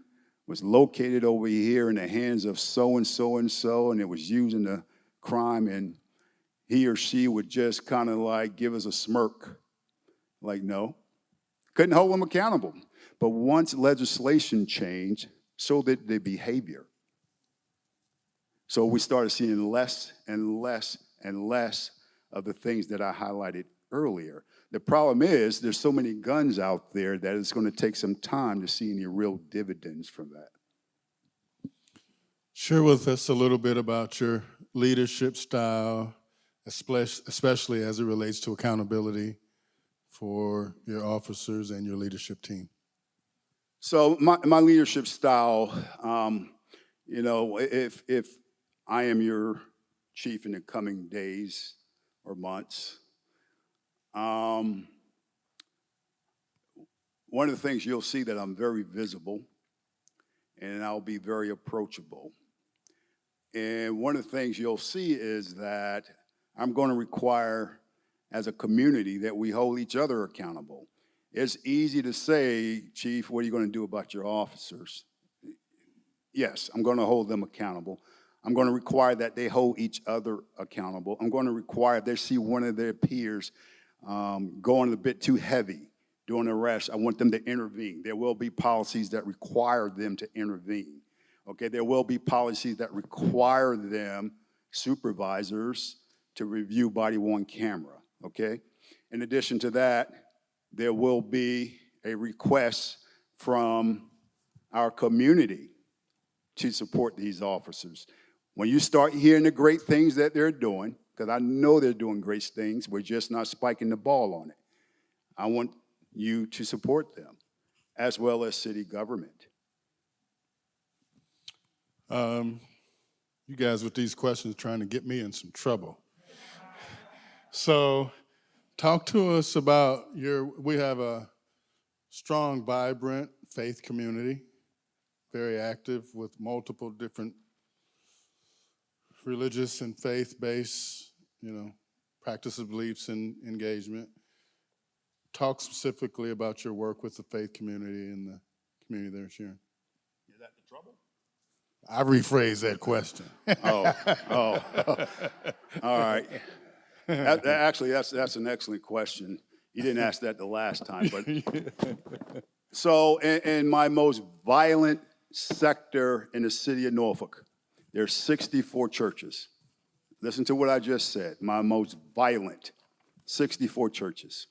was located over here in the hands of so-and-so and so, and it was used in the crime, and he or she would just kind of like give us a smirk, like no. Couldn't hold them accountable. But once legislation changed, so did the behavior. So we started seeing less and less and less of the things that I highlighted earlier. The problem is there's so many guns out there that it's going to take some time to see any real dividends from that. Share with us a little bit about your leadership style, especially as it relates to accountability for your officers and your leadership team. So my leadership style, you know, if I am your chief in the coming days or months, one of the things you'll see that I'm very visible and I'll be very approachable. And one of the things you'll see is that I'm going to require as a community that we hold each other accountable. It's easy to say, Chief, what are you going to do about your officers? Yes, I'm going to hold them accountable. I'm going to require that they hold each other accountable. I'm going to require if they see one of their peers going a bit too heavy during an arrest, I want them to intervene. There will be policies that require them to intervene. Okay, there will be policies that require them, supervisors, to review body-worn camera, okay? In addition to that, there will be a request from our community to support these officers. When you start hearing the great things that they're doing, because I know they're doing great things, we're just not spiking the ball on it. I want you to support them, as well as city government. You guys with these questions trying to get me in some trouble. So talk to us about we have a strong, vibrant faith community, very active with multiple different religious and faith-based, practices, beliefs, and engagement. Talk specifically about your work with the faith community and the community there, Sharon. Is that the trouble? I rephrased that question. All right. Actually, that's an excellent question. You didn't ask that the last time, but so in my most violent sector in the city of Norfolk, there's 64 churches. Listen to what I just said. My most violent, 64 churches.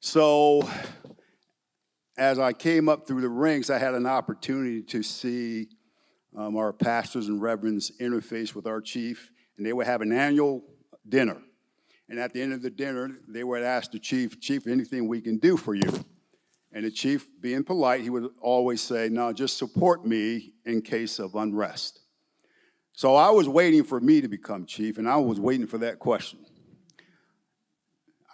So as I came up through the ranks, I had an opportunity to see our pastors and reverends interface with our chief, and they would have an annual dinner. And at the end of the dinner, they would ask the chief, anything we can do for you? And the chief, being polite, he would always say, no, just support me in case of unrest. So I was waiting for me to become chief, and I was waiting for that question.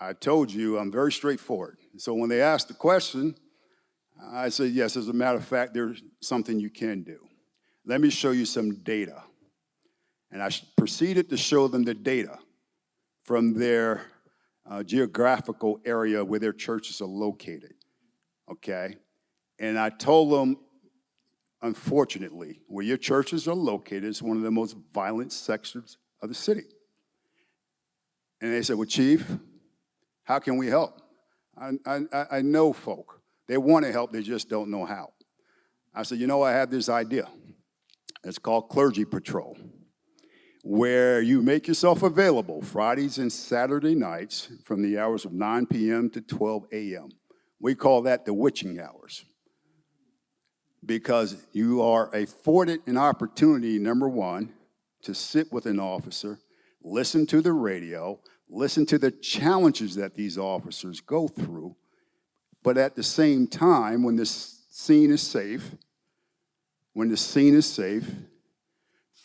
I told you I'm very straightforward. So when they asked the question, I said, yes, as a matter of fact, there's something you can do. Let me show you some data. And I proceeded to show them the data from their geographical area where their churches are located, okay? And I told them, unfortunately, where your churches are located is one of the most violent sections of the city. And they said, well, Chief, how can we help? I know folk. They want to help, they just don't know how. I said, you know, I have this idea. It's called Clergy Patrol, where you make yourself available Fridays and Saturday nights from the hours of 9 p.m. to 12 a.m. We call that the witching hours, because you are afforded an opportunity, number one, to sit with an officer, listen to the radio, listen to the challenges that these officers go through, but at the same time, when the scene is safe,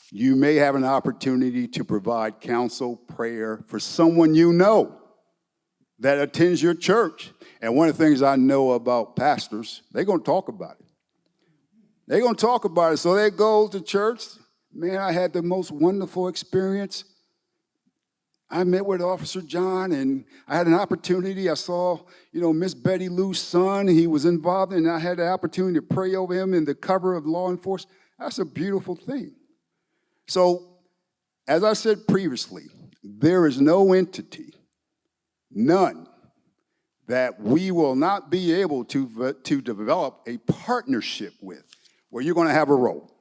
you may have an opportunity to provide counsel, prayer for someone you know that attends your church. And one of the things I know about pastors, they're going to talk about it. They're going to talk about it. So they go to church. Man, I had the most wonderful experience. I met with Officer John, and I had an opportunity. I saw, Miss Betty Lou's son. He was involved, and I had the opportunity to pray over him in the cover of law enforcement. That's a beautiful thing. So, as I said previously, there is no entity, none, that we will not be able to develop a partnership with, where you're going to have a role.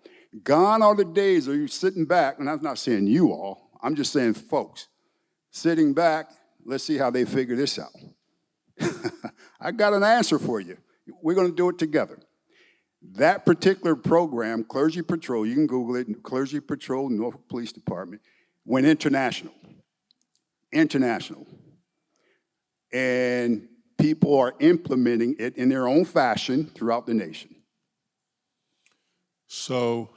Gone are the days of you sitting back, and I'm not saying you all, I'm just saying folks, sitting back, let's see how they figure this out. I got an answer for you. We're going to do it together. That particular program, Clergy Patrol, you can Google it, Clergy Patrol, Norfolk Police Department, went international. And people are implementing it in their own fashion throughout the nation. So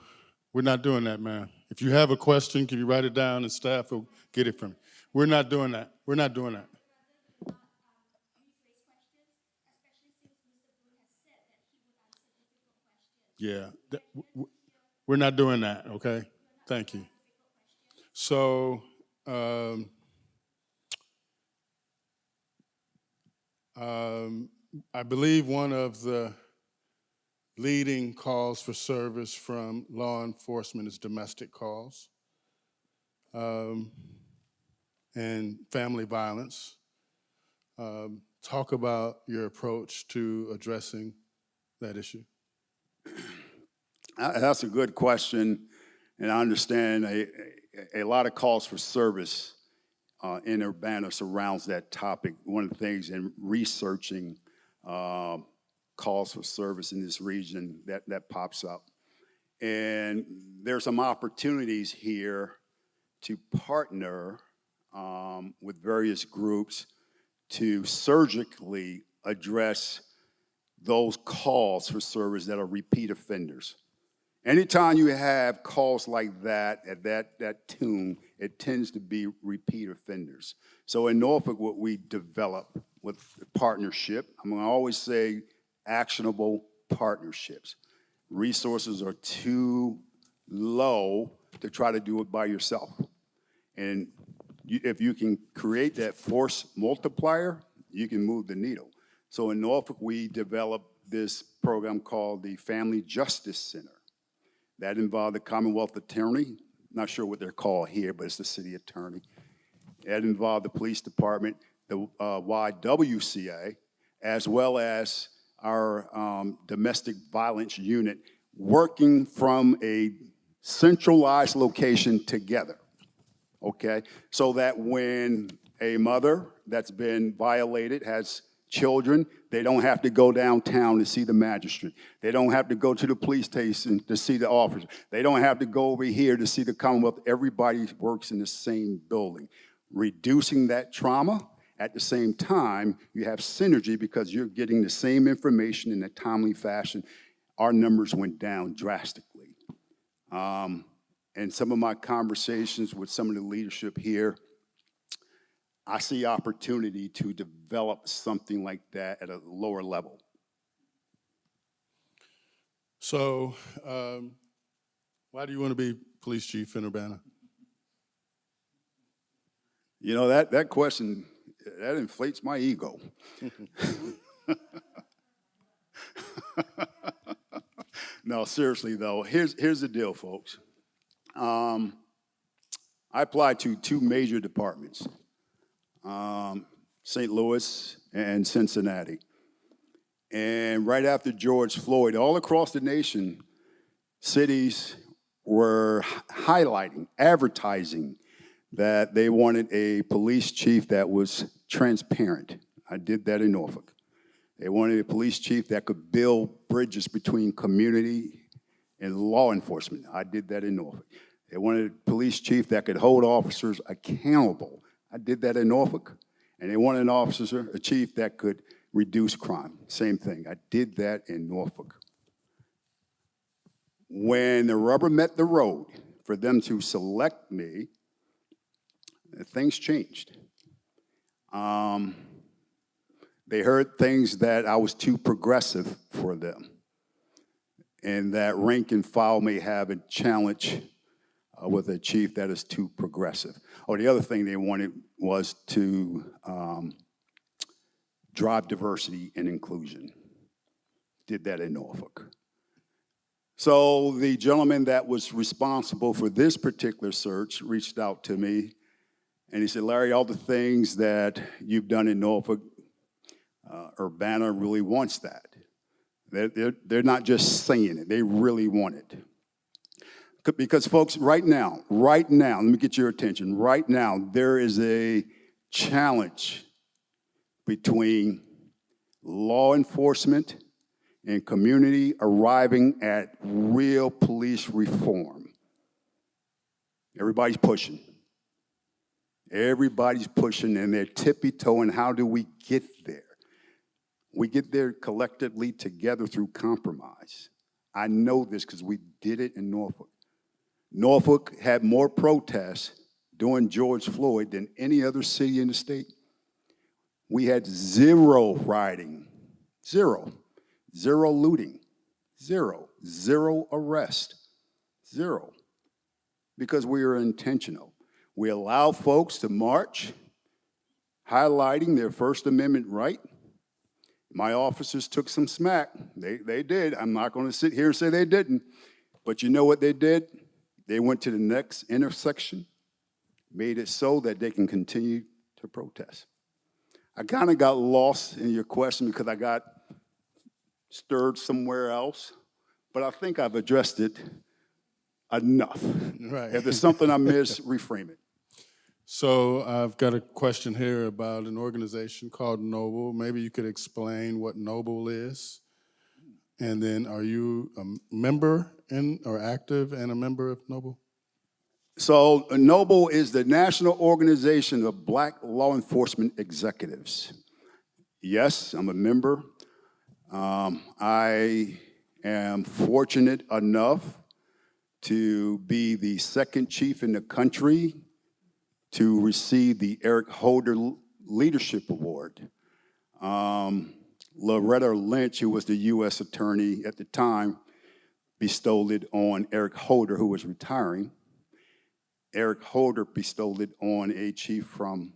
we're not doing that, man. If you have a question, can you write it down and staff will get it from you. We're not doing that. We're not doing that. Yeah, we're not doing that, okay? Thank you. So, I believe one of the leading calls for service from law enforcement is domestic calls and family violence. Talk about your approach to addressing that issue. That's a good question, and I understand a lot of calls for service in Urbana surrounds that topic. One of the things in researching calls for service in this region that pops up. And there's some opportunities here to partner with various groups to surgically address those calls for service that are repeat offenders. Anytime you have calls like that, at that tune, it tends to be repeat offenders. So in Norfolk, what we develop with partnership, I'm gonna always say actionable partnerships. Resources are too low to try to do it by yourself. And if you can create that force multiplier, you can move the needle. So in Norfolk, we developed this program called the Family Justice Center. That involved the Commonwealth Attorney, not sure what they're called here, but it's the city attorney. That involved the police department, the YWCA, as well as our domestic violence unit, working from a centralized location together, okay? So that when a mother that's been violated has children, they don't have to go downtown to see the magistrate. They don't have to go to the police station to see the officer. They don't have to go over here to see the Commonwealth. Everybody works in the same building. Reducing that trauma, at the same time, you have synergy because you're getting the same information in a timely fashion. Our numbers went down drastically. And some of my conversations with some of the leadership here, I see opportunity to develop something like that at a lower level. So, why do you want to be police chief in Urbana? You know, that question, that inflates my ego. No, seriously though, here's the deal, folks. I applied to two major departments, St. Louis and Cincinnati. And right after George Floyd, all across the nation, cities were highlighting, advertising that they wanted a police chief that was transparent. I did that in Norfolk. They wanted a police chief that could build bridges between community and law enforcement. I did that in Norfolk. They wanted a police chief that could hold officers accountable. I did that in Norfolk. And they wanted an officer, a chief that could reduce crime. Same thing. I did that in Norfolk. When the rubber met the road for them to select me, things changed. They heard things that I was too progressive for them, and that rank and file may have a challenge with a chief that is too progressive. Oh, the other thing they wanted was to drive diversity and inclusion. Did that in Norfolk. So the gentleman that was responsible for this particular search reached out to me, and he said, Larry, all the things that you've done in Norfolk, Urbana really wants that. They're not just saying it, they really want it. Because folks, right now, let me get your attention. Right now, there is a challenge between law enforcement and community arriving at real police reform. Everybody's pushing. Everybody's pushing, and they're tippy-toeing. How do we get there? We get there collectively together through compromise. I know this because we did it in Norfolk. Norfolk had more protests during George Floyd than any other city in the state. We had zero rioting, zero looting, zero arrest, zero, because we were intentional. We allowed folks to march, highlighting their First Amendment right. My officers took some smack. They did. I'm not going to sit here and say they didn't. But you know what they did? They went to the next intersection, made it so that they can continue to protest. I kind of got lost in your question because I got stirred somewhere else. But I think I've addressed it enough. Right. If there's something I missed, reframe it. So I've got a question here about an organization called Noble. Maybe you could explain what Noble is. And then are you a member in or active and a member of Noble? So Noble is the National Organization of Black Law Enforcement Executives. Yes, I'm a member. I am fortunate enough to be the second chief in the country to receive the Eric Holder Leadership Award. Loretta Lynch, who was the U.S. attorney at the time, bestowed it on Eric Holder, who was retiring. Eric Holder bestowed it on a chief from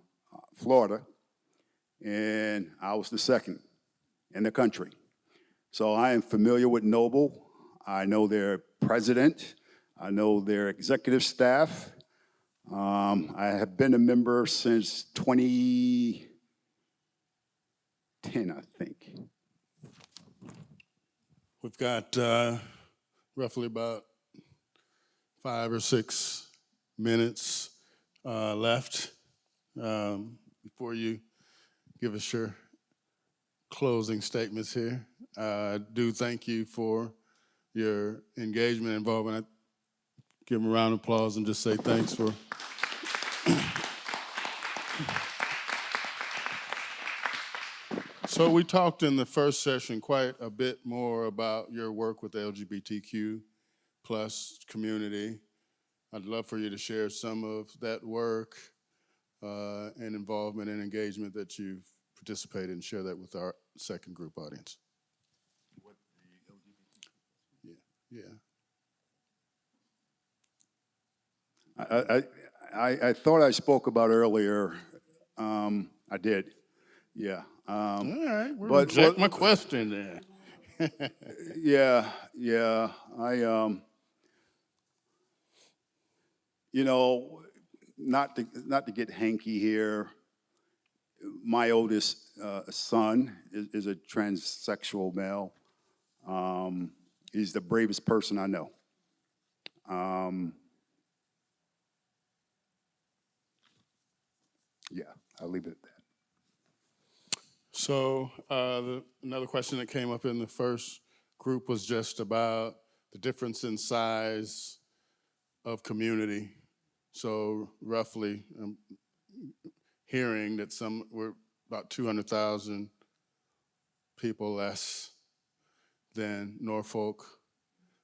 Florida, and I was the second in the country. So I am familiar with Noble. I know their president. I know their executive staff. I have been a member since 2010, I think. We've got roughly about 5 or 6 minutes left before you give us your closing statements here. I do thank you for your engagement and involvement. I give them a round of applause and just say thanks for. So we talked in the first session quite a bit more about your work with the LGBTQ plus community. I'd love for you to share some of that work and involvement and engagement that you've participated and share that with our second group audience. Yeah. I thought I spoke about earlier. I did. Yeah. All right. Reject my question then. Yeah. Not to get hanky here. My oldest son is a transsexual male. He's the bravest person I know. Yeah, I'll leave it at that. So another question that came up in the first group was just about the difference in size of community. So roughly, hearing that we're about 200,000 people less than Norfolk.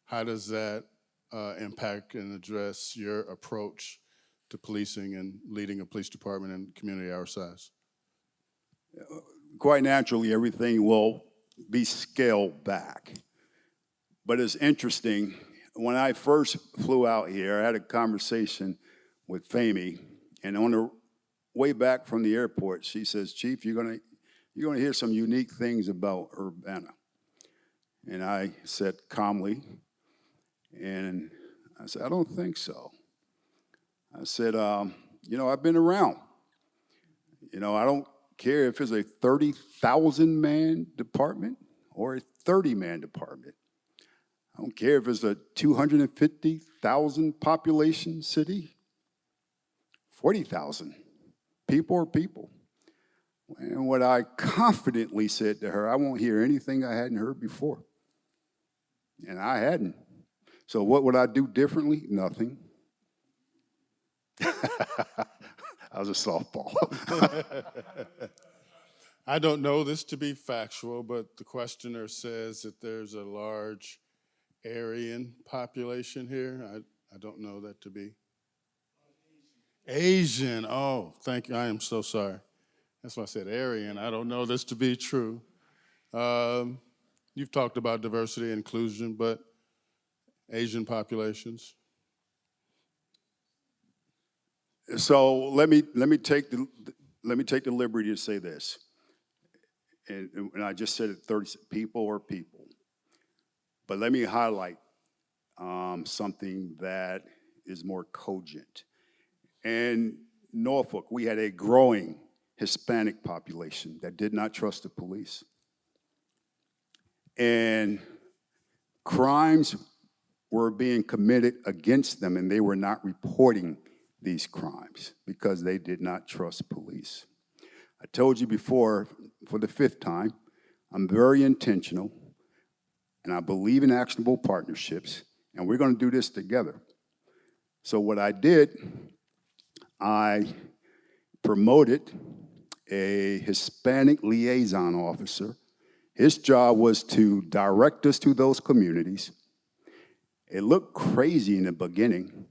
How does that impact and address your approach to policing and leading a police department and community our size? Quite naturally, everything will be scaled back. But it's interesting, when I first flew out here, I had a conversation with Famey, and on the way back from the airport, she says, "Chief, you're gonna hear some unique things about Urbana." And I said calmly, and I said, "I don't think so." I said, I've been around. I don't care if it's a 30,000-man department or a 30-man department. I don't care if it's a 250,000 population city, 40,000. People are people. And what I confidently said to her, I won't hear anything I hadn't heard before. And I hadn't. So what would I do differently? Nothing. That was a softball. I don't know this to be factual, but the questioner says that there's a large Aryan population here. I don't know that to be. Asian. Oh, thank you. I am so sorry. That's why I said Aryan. I don't know this to be true. You've talked about diversity and inclusion, but Asian populations. So let me take the liberty to say this, and I just said it. 30 people are people, but let me highlight something that is more cogent. In Norfolk, we had a growing Hispanic population that did not trust the police, and crimes were being committed against them, and they were not reporting these crimes because they did not trust police. I told you before, for the 5th time, I'm very intentional, and I believe in actionable partnerships, and we're going to do this together. So what I did, I promoted a Hispanic liaison officer. His job was to direct us to those communities. It looked crazy in the beginning.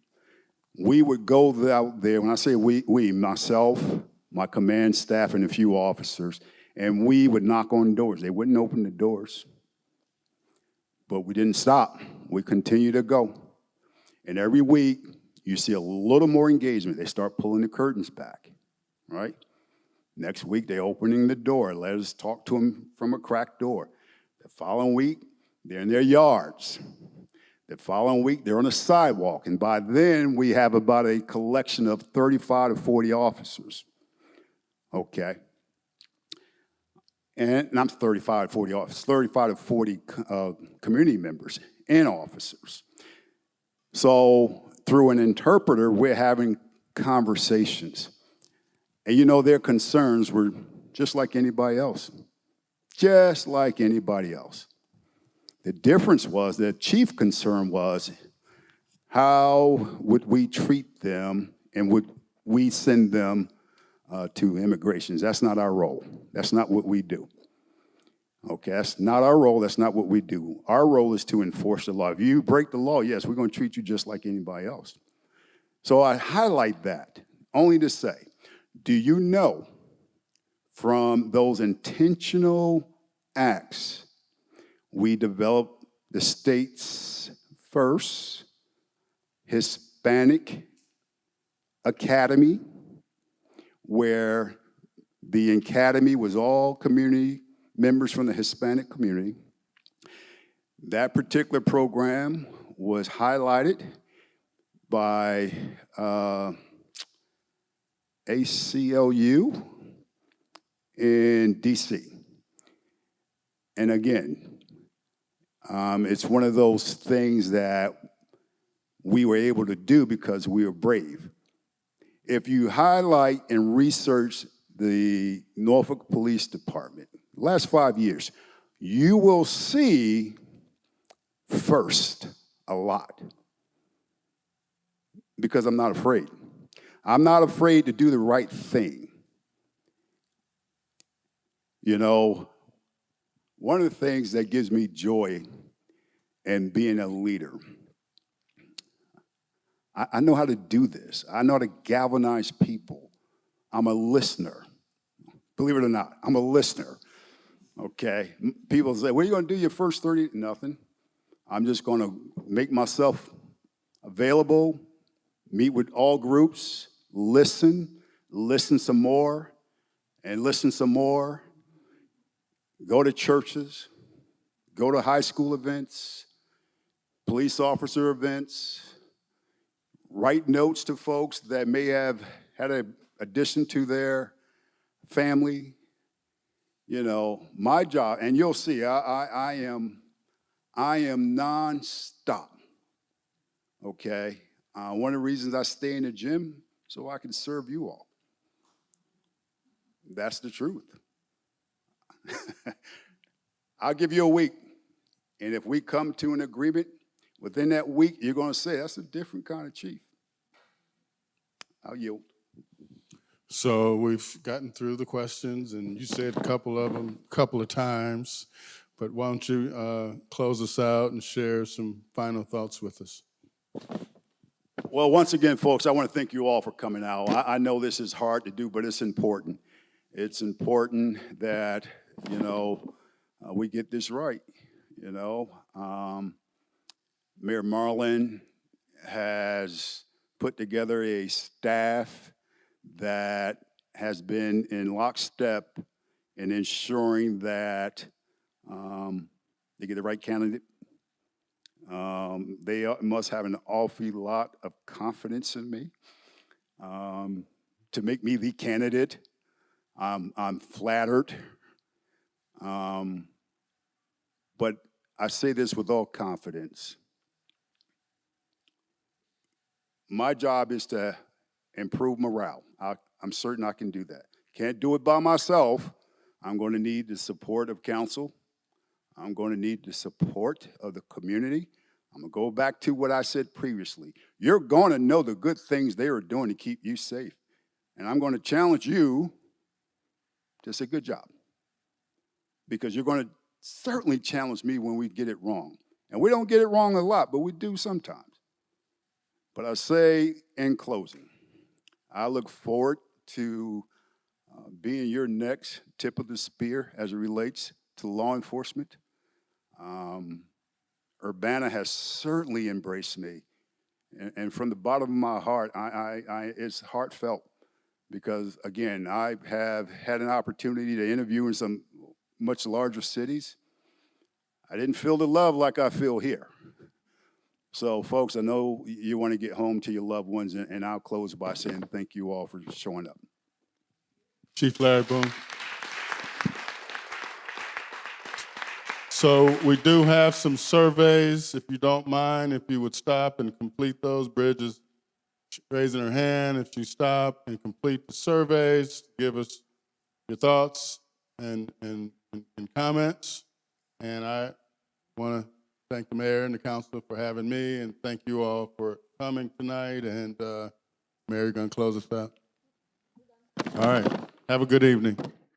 We would go out there, when I say we, myself, my command staff, and a few officers, and we would knock on doors. They wouldn't open the doors. But we didn't stop. We continued to go. And every week, you see a little more engagement. They start pulling the curtains back, right? Next week, they're opening the door. Let us talk to them from a cracked door. The following week, they're in their yards. The following week, they're on the sidewalk, and by then, we have about a collection of 35 to 40 officers, okay? And I'm 35 to 40 officers, 35 to 40 community members and officers. So through an interpreter, we're having conversations. And you know, their concerns were just like anybody else, just like anybody else. The difference was the chief concern was how would we treat them and would we send them to immigrations? That's not our role. That's not what we do. Okay, that's not our role. That's not what we do. Our role is to enforce the law. If you break the law, yes, we're going to treat you just like anybody else. So I highlight that only to say, do you know from those intentional acts, we developed the state's first Hispanic academy, where the academy was all community members from the Hispanic community. That particular program was highlighted by ACLU in DC. And again, it's one of those things that we were able to do because we were brave. If you highlight and research the Norfolk Police Department, last 5 years, you will see first a lot. Because I'm not afraid. I'm not afraid to do the right thing. You know, one of the things that gives me joy in being a leader, I know how to do this. I know how to galvanize people. I'm a listener. Believe it or not, I'm a listener. Okay? People say, what are you going to do your first 30? Nothing. I'm just going to make myself available, meet with all groups, listen some more, and listen some more. Go to churches, go to high school events, police officer events, write notes to folks that may have had an addition to their family. You know, my job, and you'll see, I am nonstop, okay? One of the reasons I stay in the gym, so I can serve you all. That's the truth. I'll give you a week, and if we come to an agreement, within that week, you're going to say, that's a different kind of chief. I'll yield. So we've gotten through the questions, and you said a couple of them a couple of times, but why don't you close us out and share some final thoughts with us? Well, once again, folks, I want to thank you all for coming out. I know this is hard to do, but it's important. It's important that, you know, we get this right, you know. Mayor Marlin has put together a staff that has been in lockstep in ensuring that they get the right candidate. They must have an awful lot of confidence in me to make me the candidate. I'm flattered, but I say this with all confidence. My job is to improve morale. I'm certain I can do that. Can't do it by myself. I'm going to need the support of council. I'm going to need the support of the community. I'm going to go back to what I said previously. You're going to know the good things they are doing to keep you safe. And I'm going to challenge you to say good job. Because you're going to certainly challenge me when we get it wrong. And we don't get it wrong a lot, but we do sometimes. But I say in closing, I look forward to being your next tip of the spear as it relates to law enforcement. Urbana has certainly embraced me. And from the bottom of my heart, it's heartfelt because, again, I have had an opportunity to interview in some much larger cities. I didn't feel the love like I feel here. So, folks, I know you want to get home to your loved ones, and I'll close by saying thank you all for showing up. Chief Larry Boone. So we do have some surveys. If you don't mind, if you would stop and complete those. Bridges raising her hand. If you stop and complete the surveys, give us your thoughts and comments. And I want to thank the mayor and the council for having me, and thank you all for coming tonight. And Mayor, you're going to close us out? All right. Have a good evening.